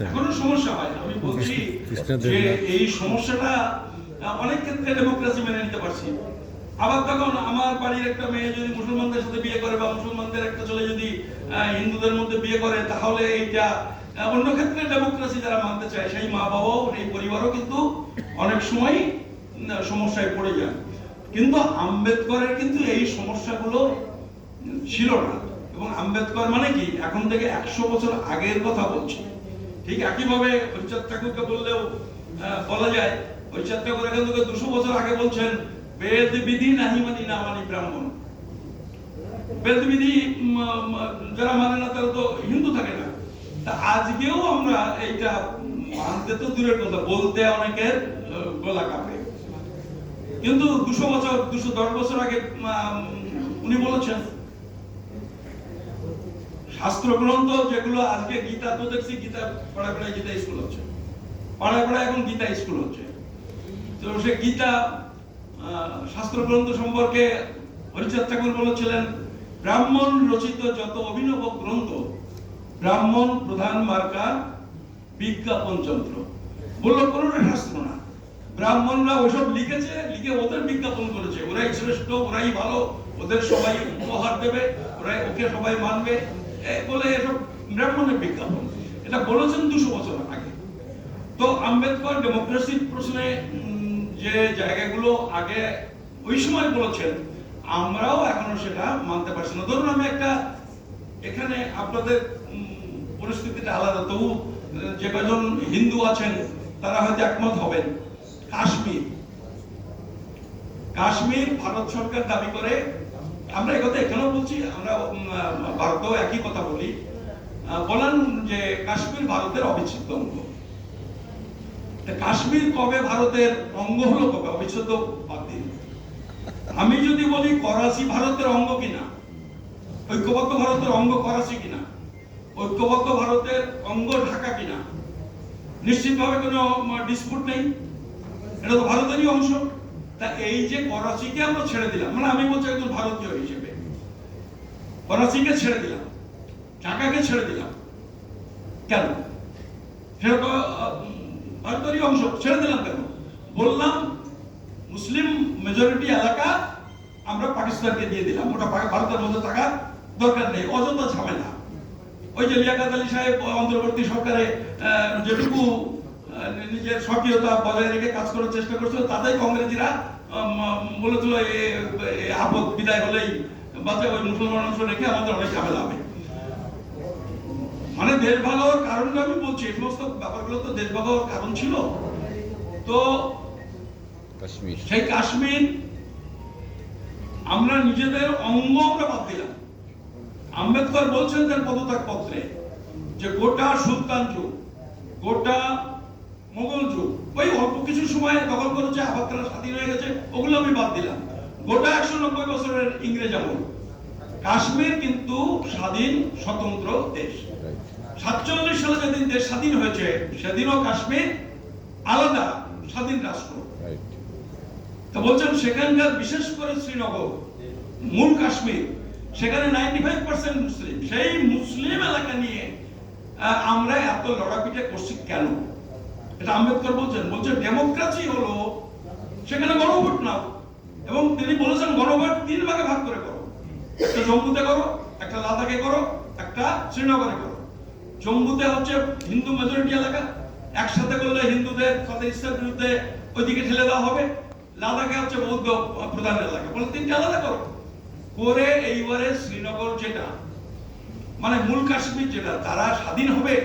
এখনো সমস্যা হয়। আমি বলছি যে এই সমস্যাটা অনেক ক্ষেত্রে ডেমোক্রেসি মেনে নিতে পারছি। আবার তখন আমার বাড়ির একটা মেয়ে যদি মুসলমানদের সাথে বিয়ে করে, বা মুসলমানদের একটা ছেলে যদি হিন্দুদের মধ্যে বিয়ে করে, তাহলে এইটা অন্য ক্ষেত্রে ডেমোক্রেসি যারা মানতে চায়, সেই মা বাবাও, এই পরিবারও কিন্তু অনেক সময় সমস্যায় পড়ে যান। কিন্তু আম্বেদকরের কিন্তু এই সমস্যাগুলো ছিল না। এবং আম্বেদকর মানে কি, এখন থেকে 100 বছর আগের কথা বলছি। ঠিক একইভাবে হরিচাঁদ ঠাকুরকে বললেও বলা যায়, হরিচাঁদ ঠাকুর এখান থেকে 200 বছর আগে বলছেন, বেদ বিধি নাহি মানি না মানি ব্রাহ্মণ। বেদ বিধি যারা মানে না তারা তো হিন্দু থাকে না। তা আজকেও আমরা এইটা মানতে তো দূরের কথা, বলতে অনেকের গলা কাঁপে। কিন্তু 200 বছর 210 বছর আগে উনি বলেছেন, শাস্ত্র গ্রন্থ যেগুলো আজকে গীতা, তো দেখছি গীতা পড়া পড়ায় গীতা স্কুল হচ্ছে, পড়ায় পড়ায় এখন গীতা স্কুল হচ্ছে। তো সে গীতা শাস্ত্র গ্রন্থ সম্পর্কে হরিচাঁদ ঠাকুর বলেছিলেন, ব্রাহ্মণ রচিত যত অভিনব গ্রন্থ ব্রাহ্মণ প্রধান মার্কা বিজ্ঞাপন যন্ত্র। বললো কোনোটা শাস্ত্র না, ব্রাহ্মণরা ওইসব লিখেছে, লিখে ওদের বিজ্ঞাপন করেছে, ওরাই শ্রেষ্ঠ, ওরাই ভালো, ওদের সবাই উপহার দেবে, ওরাই ওকে সবাই মানবে বলে এসব ব্রাহ্মণের বিজ্ঞাপন। এটা বলেছেন 200 বছর আগে। তো আম্বেদকর ডেমোক্রেসির প্রশ্নে যে জায়গাগুলো আগে ওই সময় বলেছেন, আমরাও এখনো সেটা মানতে পারছি না। ধরুন আমি একটা, এখানে আপনাদের পরিস্থিতিটা আলাদা, তবু যে কজন হিন্দু আছেন তারা হয়তো একমত হবেন। কাশ্মীর ভারত সরকার দাবি করে, আমরা এই কথা এখানেও বলছি, আমরা ভারতেও একই কথা বলি, বলেন যে কাশ্মীর ভারতের অবিচ্ছেদ্য অঙ্গ। কাশ্মীর কবে ভারতের অঙ্গ হলো, কবে অবিচ্ছেদ্য বাদ দিন। আমি যদি বলি করাচি ভারতের অঙ্গ কিনা, ঐক্যবদ্ধ ভারতের অঙ্গ করাচি কিনা, ঐক্যবদ্ধ ভারতের অঙ্গ ঢাকা কিনা, নিশ্চিতভাবে কোনো ডিসপুট নেই, এটা তো ভারতেরই অংশ। তা এই যে করাচিকে আমরা ছেড়ে দিলাম, মানে আমি বলছি একজন ভারতীয় হিসেবে, করাচিকে ছেড়ে দিলাম, ঢাকাকে ছেড়ে দিলাম, কেন? সেটা তো ভারতেরই অংশ, ছেড়ে দিলাম কেন? বললাম মুসলিম মেজরিটি এলাকা আমরা পাকিস্তানকে দিয়ে দিলাম, ওটা ভারতের মধ্যে থাকা দরকার নেই, অযথা ঝামেলা। ওই যে লিয়াকত আলী সাহেব অন্তর্বর্তী সরকারে যেটুকু নিজের সক্রিয়তা বজায় রেখে কাজ করার চেষ্টা করছিল, তাতেই কংগ্রেসীরা বলেছিল আপদ বিদায় হলেই বাচ্চা ওই মুসলমান অংশ রেখে আমাদের অনেক ঝামেলা হবে। মানে দেশ ভাগ হওয়ার কারণটা আমি বলছি, এই সমস্ত ব্যাপারগুলো তো দেশ ভাগ হওয়ার কারণ ছিল। তো সেই কাশ্মীর আমরা নিজেদের অঙ্গ আমরা বাদ দিলাম। আম্বেদকর বলছেন তার পদত্যাগ পত্রে যে গোটা সুলতান যুগ, গোটা মোগল যুগ, ওই অল্প কিছু সময় দখল করেছে, আবার তারা স্বাধীন হয়ে গেছে, ওগুলো আমি বাদ দিলাম। গোটা 190 বছরের ইংরেজ আমল, কাশ্মীর কিন্তু স্বাধীন স্বতন্ত্র দেশ। 47 সালে যেদিন দেশ স্বাধীন হয়েছে, সেদিনও কাশ্মীর আলাদা স্বাধীন রাষ্ট্র। তো বলছেন সেখানকার বিশেষ করে শ্রীনগর, মূল কাশ্মীর, সেখানে 95% মুসলিম। সেই মুসলিম এলাকা নিয়ে আমরা এত লড়াপিটা করছি কেন? এটা আম্বেদকর বলছেন ডেমোক্রেসি হলো সেখানে গণভোট নাও, এবং তিনি বলেছেন গণভোট 3 ভাগে ভাগ করে করো, একটা জম্মুতে করো, একটা লাদাখে করো, একটা শ্রীনগরে করো। জম্মুতে হচ্ছে হিন্দু মেজরিটি এলাকা, একসাথে করলে হিন্দুদের সাথে ইসলামের বিরুদ্ধে ওইদিকে ঠেলে দেওয়া হবে। লাদাখে হচ্ছে বৌদ্ধ প্রধান এলাকা, বলে 3টে আলাদা করো করে এইবারে শ্রীনগর যেটা মানে মূল কাশ্মীর, যেটা তারা স্বাধীন হবে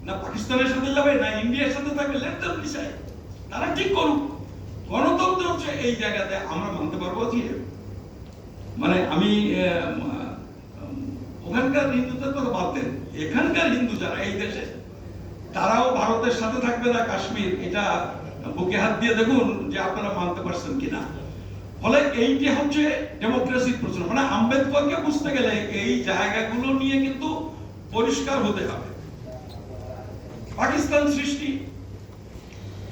না পাকিস্তানের সাথে যাবে না ইন্ডিয়ার সাথে থাকবে, লেট দেম ডিসাইড, তারা ঠিক করুক। গণতন্ত্র হচ্ছে এই জায়গাতে আমরা মানতে পারবো যে মানে আমি ওখানকার হিন্দুদের কথা বাদ দেন, এখানকার হিন্দু যারা এই দেশে, তারাও ভারতের সাথে থাকবে না কাশ্মীর, এটা বুকে হাত দিয়ে দেখুন যে আপনারা মানতে পারছেন কিনা। ফলে এইটা হচ্ছে ডেমোক্রেসির প্রশ্ন। মানে আম্বেদকরকে বুঝতে গেলে এই জায়গাগুলো নিয়ে কিন্তু পরিষ্কার হতে হবে। পাকিস্তান সৃষ্টি,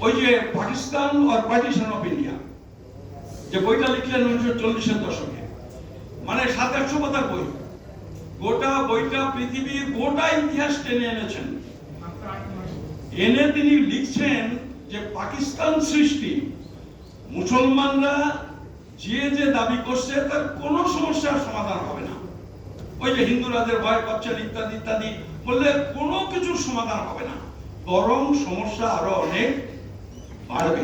ওই যে পাকিস্তান আর পার্টিশন অফ ইন্ডিয়া যে বইটা লিখলেন 1940-এর দশকে, মানে 700-800 পাতার বই, গোটা বইটা পৃথিবীর গোটা ইতিহাস টেনে এনেছেন। এনে তিনি লিখছেন যে পাকিস্তান সৃষ্টি, মুসলমানরা যে যে দাবি করছে তার কোনো সমস্যার সমাধান হবে না। ওই যে হিন্দু রাজের ভয় পাচ্ছেন ইত্যাদি ইত্যাদি বললে কোনো কিছুর সমাধান হবে না, বরং সমস্যা আরো অনেক বাড়বে।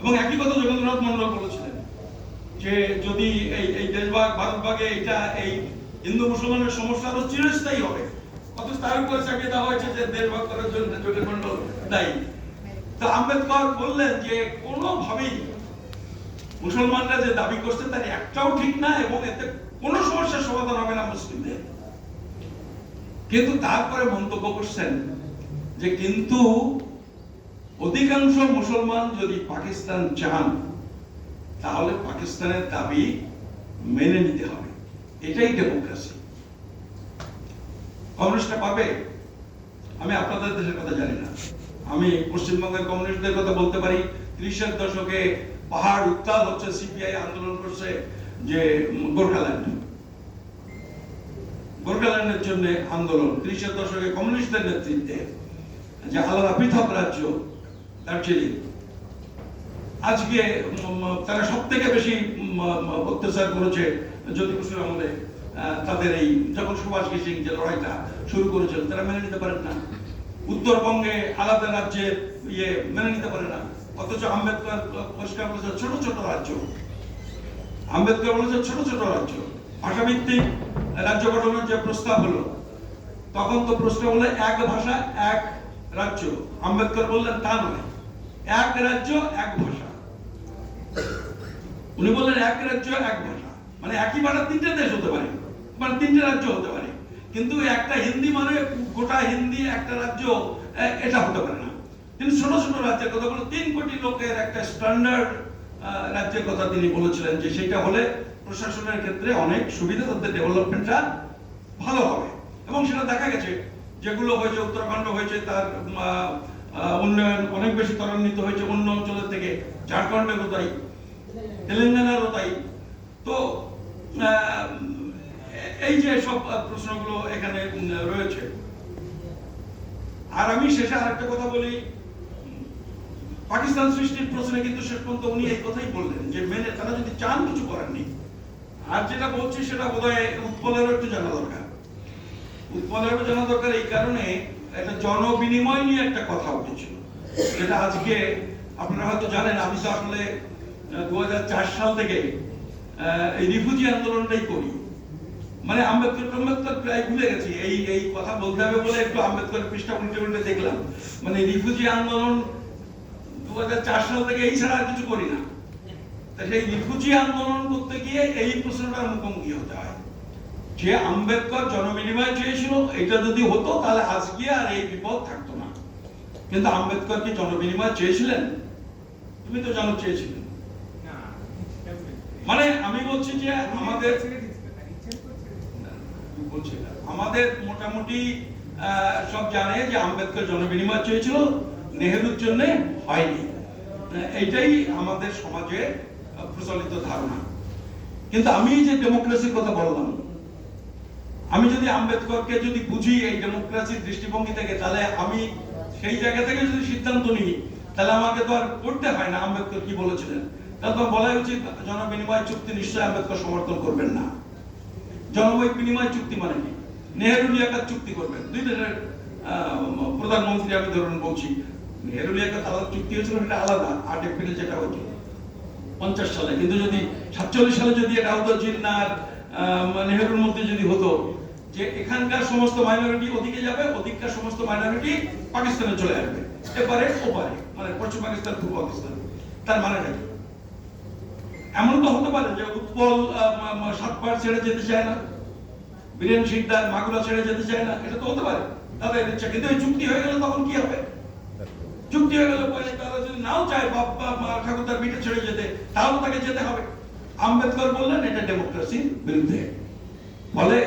এবং একই কথা যোগেন্দ্রনাথ মন্ডল বলেছিলেন যে যদি এই দেশভাগ ভারতভাগে এটা এই হিন্দু মুসলমানের সমস্যা আরো চিরস্থায়ী হবে, অথচ তার উপরে চাপিয়ে দেওয়া হয়েছে যে দেশভাগ করার জন্য যোগেন্দ্র মন্ডল দায়ী। তো আম্বেদকর বললেন যে কোনোভাবেই মুসলমানরা যে দাবি করছে তার একটাও ঠিক না এবং এতে কোনো সমস্যার সমাধান হবে না মুসলিমদের। কিন্তু তারপরে মন্তব্য করছেন যে কিন্তু অধিকাংশ মুসলমান যদি পাকিস্তান চান তাহলে পাকিস্তানের দাবি মেনে নিতে হবে, এটাই ডেমোক্রেসি। কমিউনিস্টরা পাবে? আমি আপনাদের দেশের কথা জানি না, আমি পশ্চিমবঙ্গের কমিউনিস্টদের কথা বলতে পারি। 30-এর দশকে পাহাড় উত্তাল হচ্ছে, সিপিআই আন্দোলন করছে যে গোর্খাল্যান্ডের জন্য আন্দোলন, 30-এর দশকে কমিউনিস্টদের নেতৃত্বে যে আলাদা পৃথক রাজ্য দার্জিলিং। আজকে তারা সব থেকে বেশি অত্যাচার করেছে জ্যোতি বসুর আমলে, তাদের এই যখন সুভাষ সিং যে লড়াইটা শুরু করেছেন তারা মেনে নিতে পারেন না। উত্তরবঙ্গে আলাদা রাজ্যের মেনে নিতে পারে না, অথচ আম্বেদকর পরিষ্কার বলেছে ছোট ছোট রাজ্য। আম্বেদকর বলেছে ছোট ছোট রাজ্য। ভাষাভিত্তিক রাজ্য গঠনের যে প্রস্তাব হলো তখন তো প্রশ্ন হলো এক ভাষা এক রাজ্য। আম্বেদকর বললেন তা নয়, এক রাজ্য এক ভাষা। উনি বললেন এক রাজ্য এক ভাষা, মানে একই ভাষা তিনটে দেশ হতে পারে, মানে তিনটে রাজ্য হতে পারে, কিন্তু একটা হিন্দি মানে গোটা হিন্দি একটা রাজ্য এটা হতে পারে না। তিনি ছোট ছোট রাজ্যের কথা বলে 3 কোটি লোকের একটা স্ট্যান্ডার্ড রাজ্যের কথা তিনি বলেছিলেন যে সেটা হলে প্রশাসনের ক্ষেত্রে অনেক সুবিধা, তাদের ডেভেলপমেন্টটা ভালো হবে। এবং সেটা দেখা গেছে, যেগুলো হয়েছে উত্তরাখণ্ড হয়েছে তার উন্নয়ন অনেক বেশি ত্বরান্বিত হয়েছে অন্য অঞ্চলের থেকে, ঝাড়খণ্ডেরও তাই, তেলেঙ্গানারও তাই। তো এই যে সব প্রশ্নগুলো এখানে রয়েছে। আর আমি শেষে আরেকটা কথা বলি, পাকিস্তান সৃষ্টির প্রশ্নে কিন্তু শেষ পর্যন্ত উনি এই কথাই বললেন যে মেনে তারা যদি চান কিছু করার নেই। আর যেটা বলছি সেটা বোধহয় উৎপলেরও একটু জানা দরকার। উৎপলেরও জানা দরকার এই কারণে, একটা জনবিনিময় নিয়ে একটা কথা উঠেছিল, যেটা আজকে আপনারা হয়তো জানেন। আমি তো আসলে 2004 সাল থেকে এই রিফিউজি আন্দোলনটাই করি, মানে আম্বেদকর প্রায় ভুলে গেছি। এই কথা বলতে হবে বলে একটু আম্বেদকর পৃষ্ঠা উল্টে উল্টে দেখলাম, মানে রিফিউজি আন্দোলন 2004 সাল থেকে এই ছাড়া আর কিছু করি না। সেই রিফিউজি আন্দোলন করতে গিয়ে এই প্রশ্নটার মুখোমুখি হতে হয় যে আম্বেদকর জনবিনিময় চেয়েছিল, এটা যদি হতো তাহলে আজকে আর এই বিপদ থাকতো না। কিন্তু আম্বেদকর কি জনবিনিময় চেয়েছিলেন? তুমি তো জানো চেয়েছিলেন। মানে আমি বলছি যে আমাদের মোটামুটি সব জানে যে আম্বেদকর জনবিনিময় চেয়েছিল, নেহেরুর জন্য হয়নি। এইটাই আমাদের সমাজে প্রচলিত ধারণা। কিন্তু আমি যে ডেমোক্রেসির কথা বললাম, আমি যদি আম্বেদকরকে যদি বুঝি এই ডেমোক্রেসির দৃষ্টিভঙ্গি থেকে, তাহলে আমি সেই জায়গা থেকে যদি সিদ্ধান্ত নিই, তাহলে আমাকে তো আর করতে হয় না আম্বেদকর কি বলেছিলেন। তাহলে তো বলাই উচিত জনবিনিময় চুক্তি নিশ্চয়ই আম্বেদকর সমর্থন করবেন না। জনবিনিময় চুক্তি মানে কি? নেহেরু লিয়াকত চুক্তি করবেন, দুই দেশের প্রধানমন্ত্রী। আমি ধরুন বলছি নেহেরু লিয়াকত আলাদা চুক্তি হয়েছিল, এটা আলাদা 8 এপ্রিল যেটা হয়েছিল 50 সালে। কিন্তু যদি 47 সালে যদি এটা হতো জিন্না আর নেহেরুর মধ্যে যদি হতো যে এখানকার সমস্ত মাইনরিটি ওদিকে যাবে, ওদিককার সমস্ত মাইনরিটি পাকিস্তানে চলে আসবে, এপারে ওপারে, মানে পশ্চিম পাকিস্তান পূর্ব পাকিস্তান, তার মানে নাকি এমন তো হতে পারে যে উৎপল সাতপাড় ছেড়ে যেতে চায় না, বীরেন সিকদার মাগুরা ছেড়ে যেতে চায় না, এটা তো হতে পারে তাদের ইচ্ছা। কিন্তু এই চুক্তি হয়ে গেলে তখন কি হবে? চুক্তি হয়ে গেলে পরে তারা যদি নাও চায় বাপ্পা ঠাকুরদার বিটে ছেড়ে যেতে, তাহলে তাকে যেতে হবে। আম্বেদকর বললেন এটা ডেমোক্রেসির বিরুদ্ধে, ফলে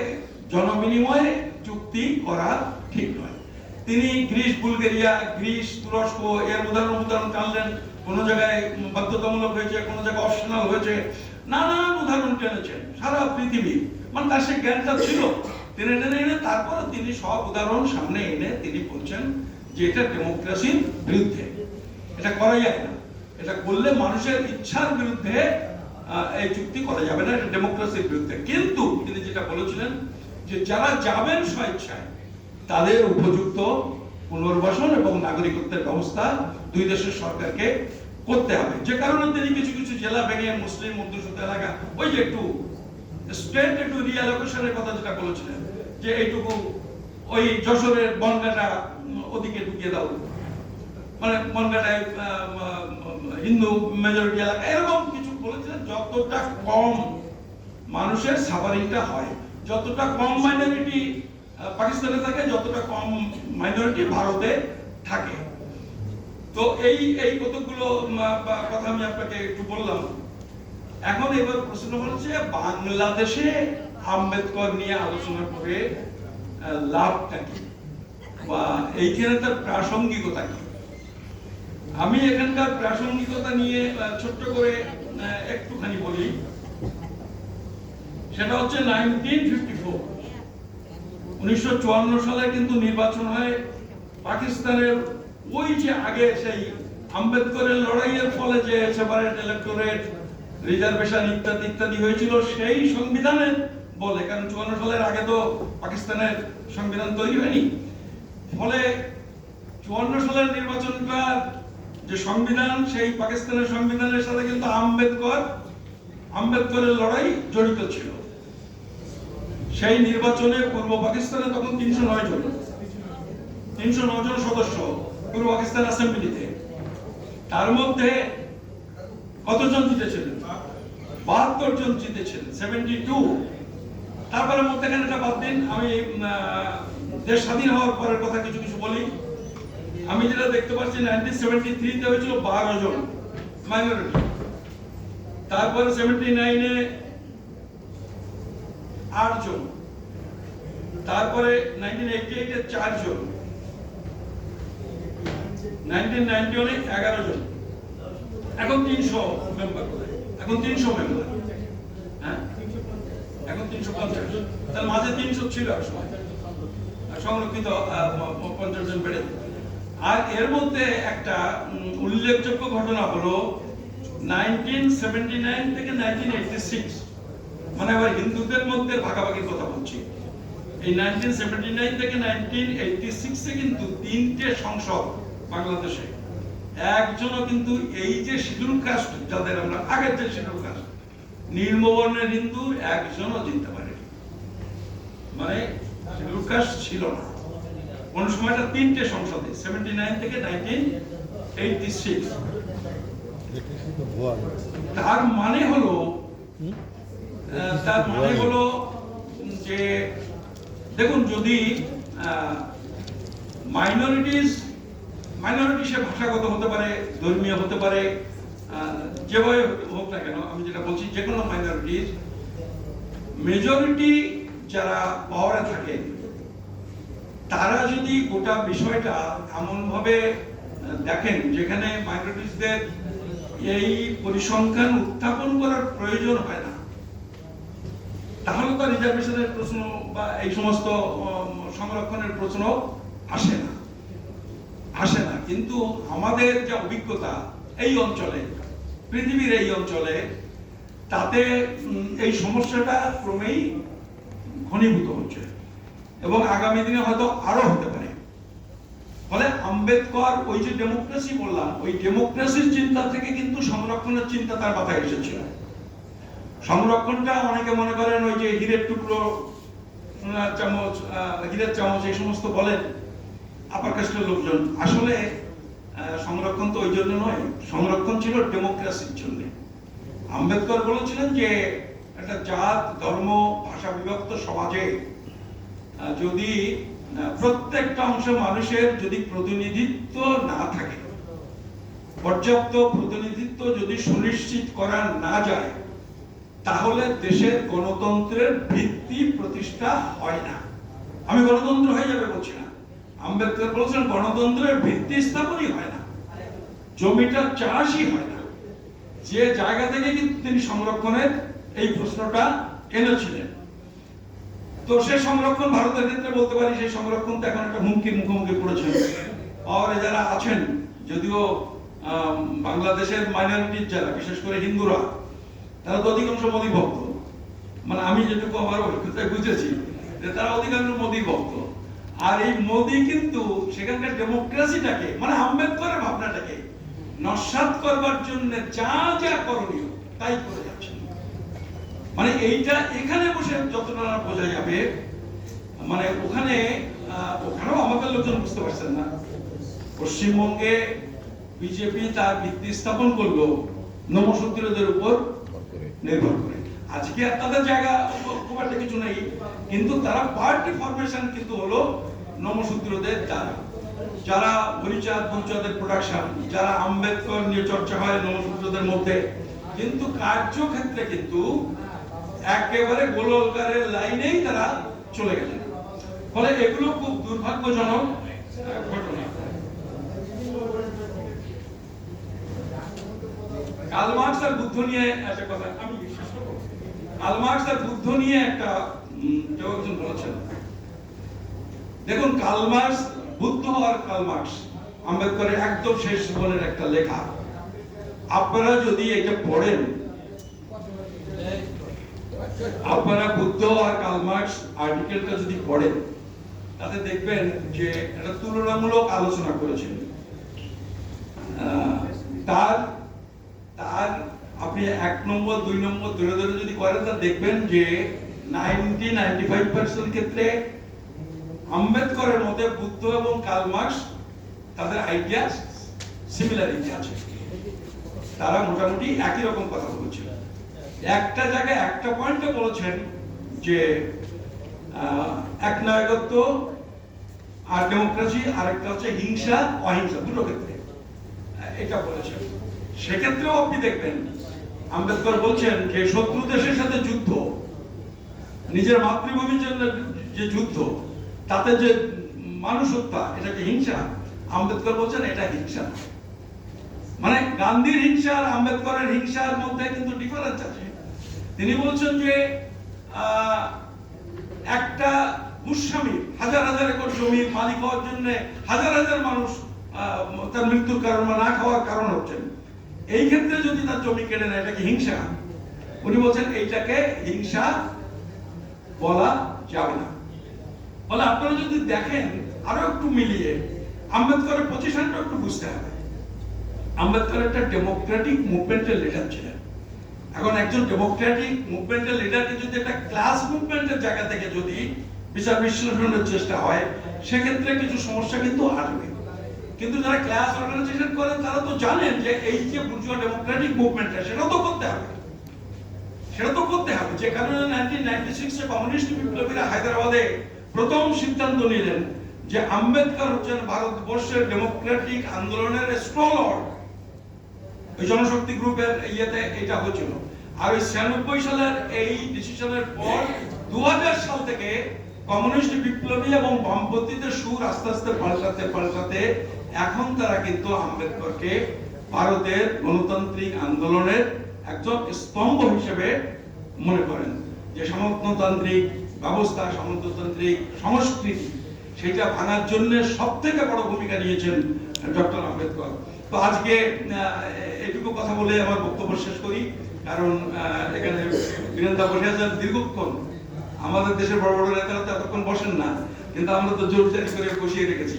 জনবিনিময়ে চুক্তি করা ঠিক নয়। তিনি গ্রিস, বুলগেরিয়া, গ্রিস, তুরস্ক এর উদাহরণ টানলেন। কোন জায়গায় বাধ্যতামূলক হয়েছে, কোন জায়গায় অপশনাল হয়েছে, নানান উদাহরণ টেনেছেন সারা পৃথিবী। মানে তার সেই জ্ঞানটা ছিল, টেনে টেনে এনে তারপরে তিনি সব উদাহরণ সামনে এনে তিনি বলছেন যে এটা ডেমোক্রেসির বিরুদ্ধে, এটা করা যায় না, এটা করলে মানুষের ইচ্ছার বিরুদ্ধে এই চুক্তি করা যাবে না, এটা ডেমোক্রেসির বিরুদ্ধে। কিন্তু তিনি যেটা বলেছিলেন যে যারা যাবেন স্বেচ্ছায় তাদের উপযুক্ত পুনর্বাসন এবং নাগরিকত্বের ব্যবস্থা দুই দেশের সরকারকে করতে হবে। যে কারণে তিনি কিছু কিছু জেলা ভেঙে মুসলিম অধ্যুষিত এলাকা, ওই যে একটু স্টেট একটু রিঅ্যালোকেশনের কথা যেটা বলেছিলেন, যে এইটুকু ওই যশোরের বনগাঁটা ওদিকে ঢুকিয়ে দাও, মানে বনগাঁটায় হিন্দু মেজরিটি এলাকা, এরকম কিছু বলেছিলেন। যতটা কম মানুষের সাফারিংটা হয়, যতটা কম মাইনরিটি পাকিস্তানে থাকে, যতটা কম মাইনরিটি ভারতে থাকে। তো এই কতগুলো কথা আমি আপনাকে একটু বললাম। এখন এবার প্রশ্ন হচ্ছে বাংলাদেশে আম্বেদকর নিয়ে আলোচনা করে লাভটা কি, বা এইখানে তার প্রাসঙ্গিকতা কি। আমি এখানকার প্রাসঙ্গিকতা নিয়ে ছোট্ট করে একটুখানি বলি। সেটা হচ্ছে 1954 সালে কিন্তু নির্বাচন হয় পাকিস্তানের। ওই যে আগে সেই আম্বেদকরের লড়াইয়ের ফলে যে সেপারেট ইলেক্টোরেট, রিজার্ভেশন ইত্যাদি ইত্যাদি হয়েছিল, সেই সংবিধানে বলে, কারণ 54 সালের আগে তো পাকিস্তানের সংবিধান তৈরি হয়নি। ফলে 54 সালের নির্বাচনটা যে সংবিধান, সেই পাকিস্তানের সংবিধানের সাথে কিন্তু আম্বেদকরের লড়াই জড়িত ছিল। সেই নির্বাচনে পূর্ব পাকিস্তানে তখন 309 জন সদস্য পূর্ব পাকিস্তান অ্যাসেম্বলিতে। তার মধ্যে কতজন জিতেছিলেন? 72 জন জিতেছিলেন, 72। তারপরে মধ্যখানেটা বাদ দিন, আমি দেশ স্বাধীন হওয়ার পরের কথা কিছু কিছু বলি। আমি যেটা দেখতে পাচ্ছি 1973 তে হয়েছিল 12 জন মাইনরিটি, তারপরে 79 এ 8 জন, তারপরে 1988 এ 4 জন, 1991 এ 11 জন, এখন 300 মেম্বার। এখন 300 মেম্বার, হ্যাঁ, এখন 350। তার মাঝে 300 ছিল এক সময়, সংরক্ষিত 50 জন বেড়ে। আর এর মধ্যে একটা উল্লেখযোগ্য ঘটনা হলো 1979 থেকে 1986, মানে আবার হিন্দুদের মধ্যে ভাগাভাগির কথা বলছি। এই 1979 থেকে 1986 এ কিন্তু 3টে সংসদ বাংলাদেশে, একজনও কিন্তু এই যে শিডিউল কাস্ট, যাদের আমরা আগের যে শিডিউল কাস্ট, নিম্নবর্ণের হিন্দু একজনও জিততে পারেনি। মানে শিডিউল কাস্ট ছিল না কোন সময়টা 3টে সংসদে, 79 থেকে 1986। তার মানে হলো যে দেখুন, যদি মাইনরিটি সে ভাষাগত হতে পারে, ধর্মীয় হতে পারে, যেভাবে হোক না কেন, আমি যেটা বলছি যে কোনো মাইনরিটিস, মেজরিটি যারা পাওয়ারে থাকে, তারা যদি গোটা বিষয়টা এমন ভাবে দেখেন যেখানে মাইনরিটিসদের এই পরিসংখ্যান উত্থাপন করার প্রয়োজন হয় না, তাহলে তো রিজার্ভেশনের প্রশ্ন বা এই সমস্ত সংরক্ষণের প্রশ্ন আসে না। কিন্তু আমাদের যে অভিজ্ঞতা এই অঞ্চলে, পৃথিবীর এই অঞ্চলে, তাতে এই সমস্যাটা ক্রমেই ঘনীভূত হচ্ছে এবং আগামী দিনে হয়তো আরো হতে পারে। ফলে আম্বেদকর ওই যে ডেমোক্রেসি বললাম, ওই ডেমোক্রেসির চিন্তা থেকে কিন্তু সংরক্ষণের চিন্তা তার মাথায় এসেছিল। সংরক্ষণটা অনেকে মনে করেন ওই যে হীরের টুকরো, চামচ, হীরের চামচ, এই সমস্ত বলেন আপার কাস্টের লোকজন। আসলে সংরক্ষণ তো ওই জন্য নয়, সংরক্ষণ ছিল ডেমোক্রেসির জন্য। আম্বেদকর বলেছিলেন যে একটা জাত, ধর্ম, ভাষা বিভক্ত সমাজে যদি প্রত্যেকটা অংশ মানুষের যদি প্রতিনিধিত্ব না থাকে, পর্যাপ্ত প্রতিনিধিত্ব যদি সুনিশ্চিত করা না যায়, তাহলে দেশের গণতন্ত্রের ভিত্তি প্রতিষ্ঠা হয় না। আমি গণতন্ত্র হয়ে যাবে বলছি না, আম্বেদকর বলেছেন গণতন্ত্রের ভিত্তি স্থাপনই হয় না, জমিটা চাষই হয় না। যে জায়গা থেকে কিন্তু তিনি সংরক্ষণের এই প্রশ্নটা এনেছিলেন। তো সেই সংরক্ষণ ভারতের ক্ষেত্রে বলতে পারি, সেই সংরক্ষণ তো এখন একটা হুমকির মুখোমুখি পড়েছেন। আর যারা আছেন, যদিও বাংলাদেশের মাইনরিটির যারা, বিশেষ করে হিন্দুরা, তারা তো অধিকাংশ মোদী ভক্ত। মানে আমি যেটুকু আমার অভিজ্ঞতায় বুঝেছি যে তারা অধিকাংশ মোদী ভক্ত। আর এই মোদী কিন্তু সেখানকার ডেমোক্রেসিটাকে, মানে আম্বেদকরের ভাবনাটাকে নস্যাৎ করবার জন্য যা যা করণীয় তাই করে যাচ্ছেন। মানে এইটা এখানে বসে যতটা বোঝা যাবে, মানে ওখানেও আমাদের লোকজন বুঝতে পারছেন না। পশ্চিমবঙ্গে বিজেপি তার ভিত্তি স্থাপন করলো নমশূদ্রদের উপর নির্ভর করে। আজকে আর তাদের জায়গা খুব একটা কিছু নেই, কিন্তু তারা পার্টি ফরমেশন কিন্তু হলো নমশূদ্রদের দ্বারা। যারা হরিচাঁদের প্রোডাকশন, যারা আম্বেদকর নিয়ে চর্চা হয় নমশূদ্রদের মধ্যে, কিন্তু কার্যক্ষেত্রে কিন্তু একেবারে গোলকারের লাইনেই তারা চলে গেলেন। ফলে এগুলো খুব দুর্ভাগ্যজনক ঘটনা। কার্ল মার্কস আর বুদ্ধ নিয়ে একটা কথা আমি বিশ্বাস করব। কার্ল মার্কস আর বুদ্ধ নিয়ে একটা কেউ একজন বলেছেন, দেখুন কার্ল মার্কস, বুদ্ধ আর কার্ল মার্কস আম্বেদকরের একদম শেষ জীবনের একটা লেখা। আপনারা যদি এটা পড়েন, আপনারা বুদ্ধ আর কার্ল মার্কস আর্টিকেলটা যদি পড়েন, তাতে দেখবেন যে একটা তুলনামূলক আলোচনা করেছেন। তার আপনি 1 নম্বর 2 নম্বর ধরে ধরে যদি করেন, তা দেখবেন যে 90-95% ক্ষেত্রে আম্বেদকরের মধ্যে বুদ্ধ এবং কার্ল মার্কস তাদের আইডিয়া সিমিলারিটি আছে। তারা মোটামুটি একই রকম কথা বলছেন। একটা জায়গায় একটা পয়েন্টে বলেছেন যে একনায়কত্ব আর ডেমোক্রেসি, আরেকটা হচ্ছে হিংসা অহিংসা, দুটো ক্ষেত্রে এটা বলেছেন। সেক্ষেত্রেও আপনি দেখবেন আম্বেদকর বলছেন যে শত্রু দেশের সাথে যুদ্ধ, নিজের মাতৃভূমির জন্য যে যুদ্ধ, তাতে যে মানুষ হত্যা, এটাকে হিংসা। আম্বেদকর বলছেন এটা হিংসা। মানে গান্ধীর হিংসা আর আম্বেদকরের হিংসার মধ্যে কিন্তু ডিফারেন্স আছে। তিনি বলছেন যে একটা ভূস্বামী হাজার হাজার একর জমির মালিক হওয়ার জন্য হাজার হাজার মানুষ তার মৃত্যুর কারণ বা না খাওয়ার কারণ হচ্ছেন। এই ক্ষেত্রে যদি তার জমি কেড়ে নেয়, এটাকে হিংসা। উনি বলছেন এইটাকে হিংসা বলা যাবে না। বলে আপনারা যদি দেখেন আরো একটু মিলিয়ে, আম্বেদকরের পজিশনটা একটু বুঝতে হবে। আম্বেদকর একটা ডেমোক্রেটিক মুভমেন্টের লিডার ছিলেন। এখন একজন ডেমোক্রেটিক মুভমেন্টের লিডারকে যদি একটা ক্লাস মুভমেন্টের জায়গা থেকে যদি বিচার বিশ্লেষণের চেষ্টা হয়, সেক্ষেত্রে কিছু সমস্যা কিন্তু আসবে। কিন্তু যারা ক্লাস অর্গানাইজেশন করেন, তারা তো জানেন যে এই যে বুর্জোয়া ডেমোক্রেটিক মুভমেন্টটা, সেটা তো করতে হবে। যে কারণে 1996 এ কমিউনিস্ট বিপ্লবীরা হায়দ্রাবাদে প্রথম সিদ্ধান্ত নিলেন যে আম্বেদকর হচ্ছেন ভারতবর্ষের ডেমোক্রেটিক আন্দোলনের স্টলওয়ার্ড। ওই জনশক্তি গ্রুপের ইয়েতে এটা হচ্ছিল। আর ওই 96 সালের এই ডিসিশনের পর 2000 সাল থেকে কমিউনিস্ট বিপ্লবী এবং বামপন্থীদের সুর আস্তে আস্তে পাল্টাতে এখন তারা কিন্তু আম্বেদকরকে ভারতের গণতান্ত্রিক আন্দোলনের একজন স্তম্ভ হিসেবে মনে করেন। যে সামন্ততান্ত্রিক ব্যবস্থা, সামন্ততান্ত্রিক সংস্কৃতি, সেটা ভাঙার জন্য সবথেকে বড় ভূমিকা নিয়েছেন ডক্টর আম্বেদকর। তো আজকে এটুকু কথা বলে আমার বক্তব্য শেষ করি, কারণ এখানে বীরেন্দ্র বসে আছেন দীর্ঘক্ষণ। আমাদের দেশের বড় বড় নেতারা তো এতক্ষণ বসেন না, কিন্তু আমরা তো জোর জারি করে বসিয়ে রেখেছি।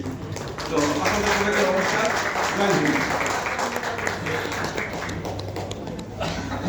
তো আপনাদের নমস্কার।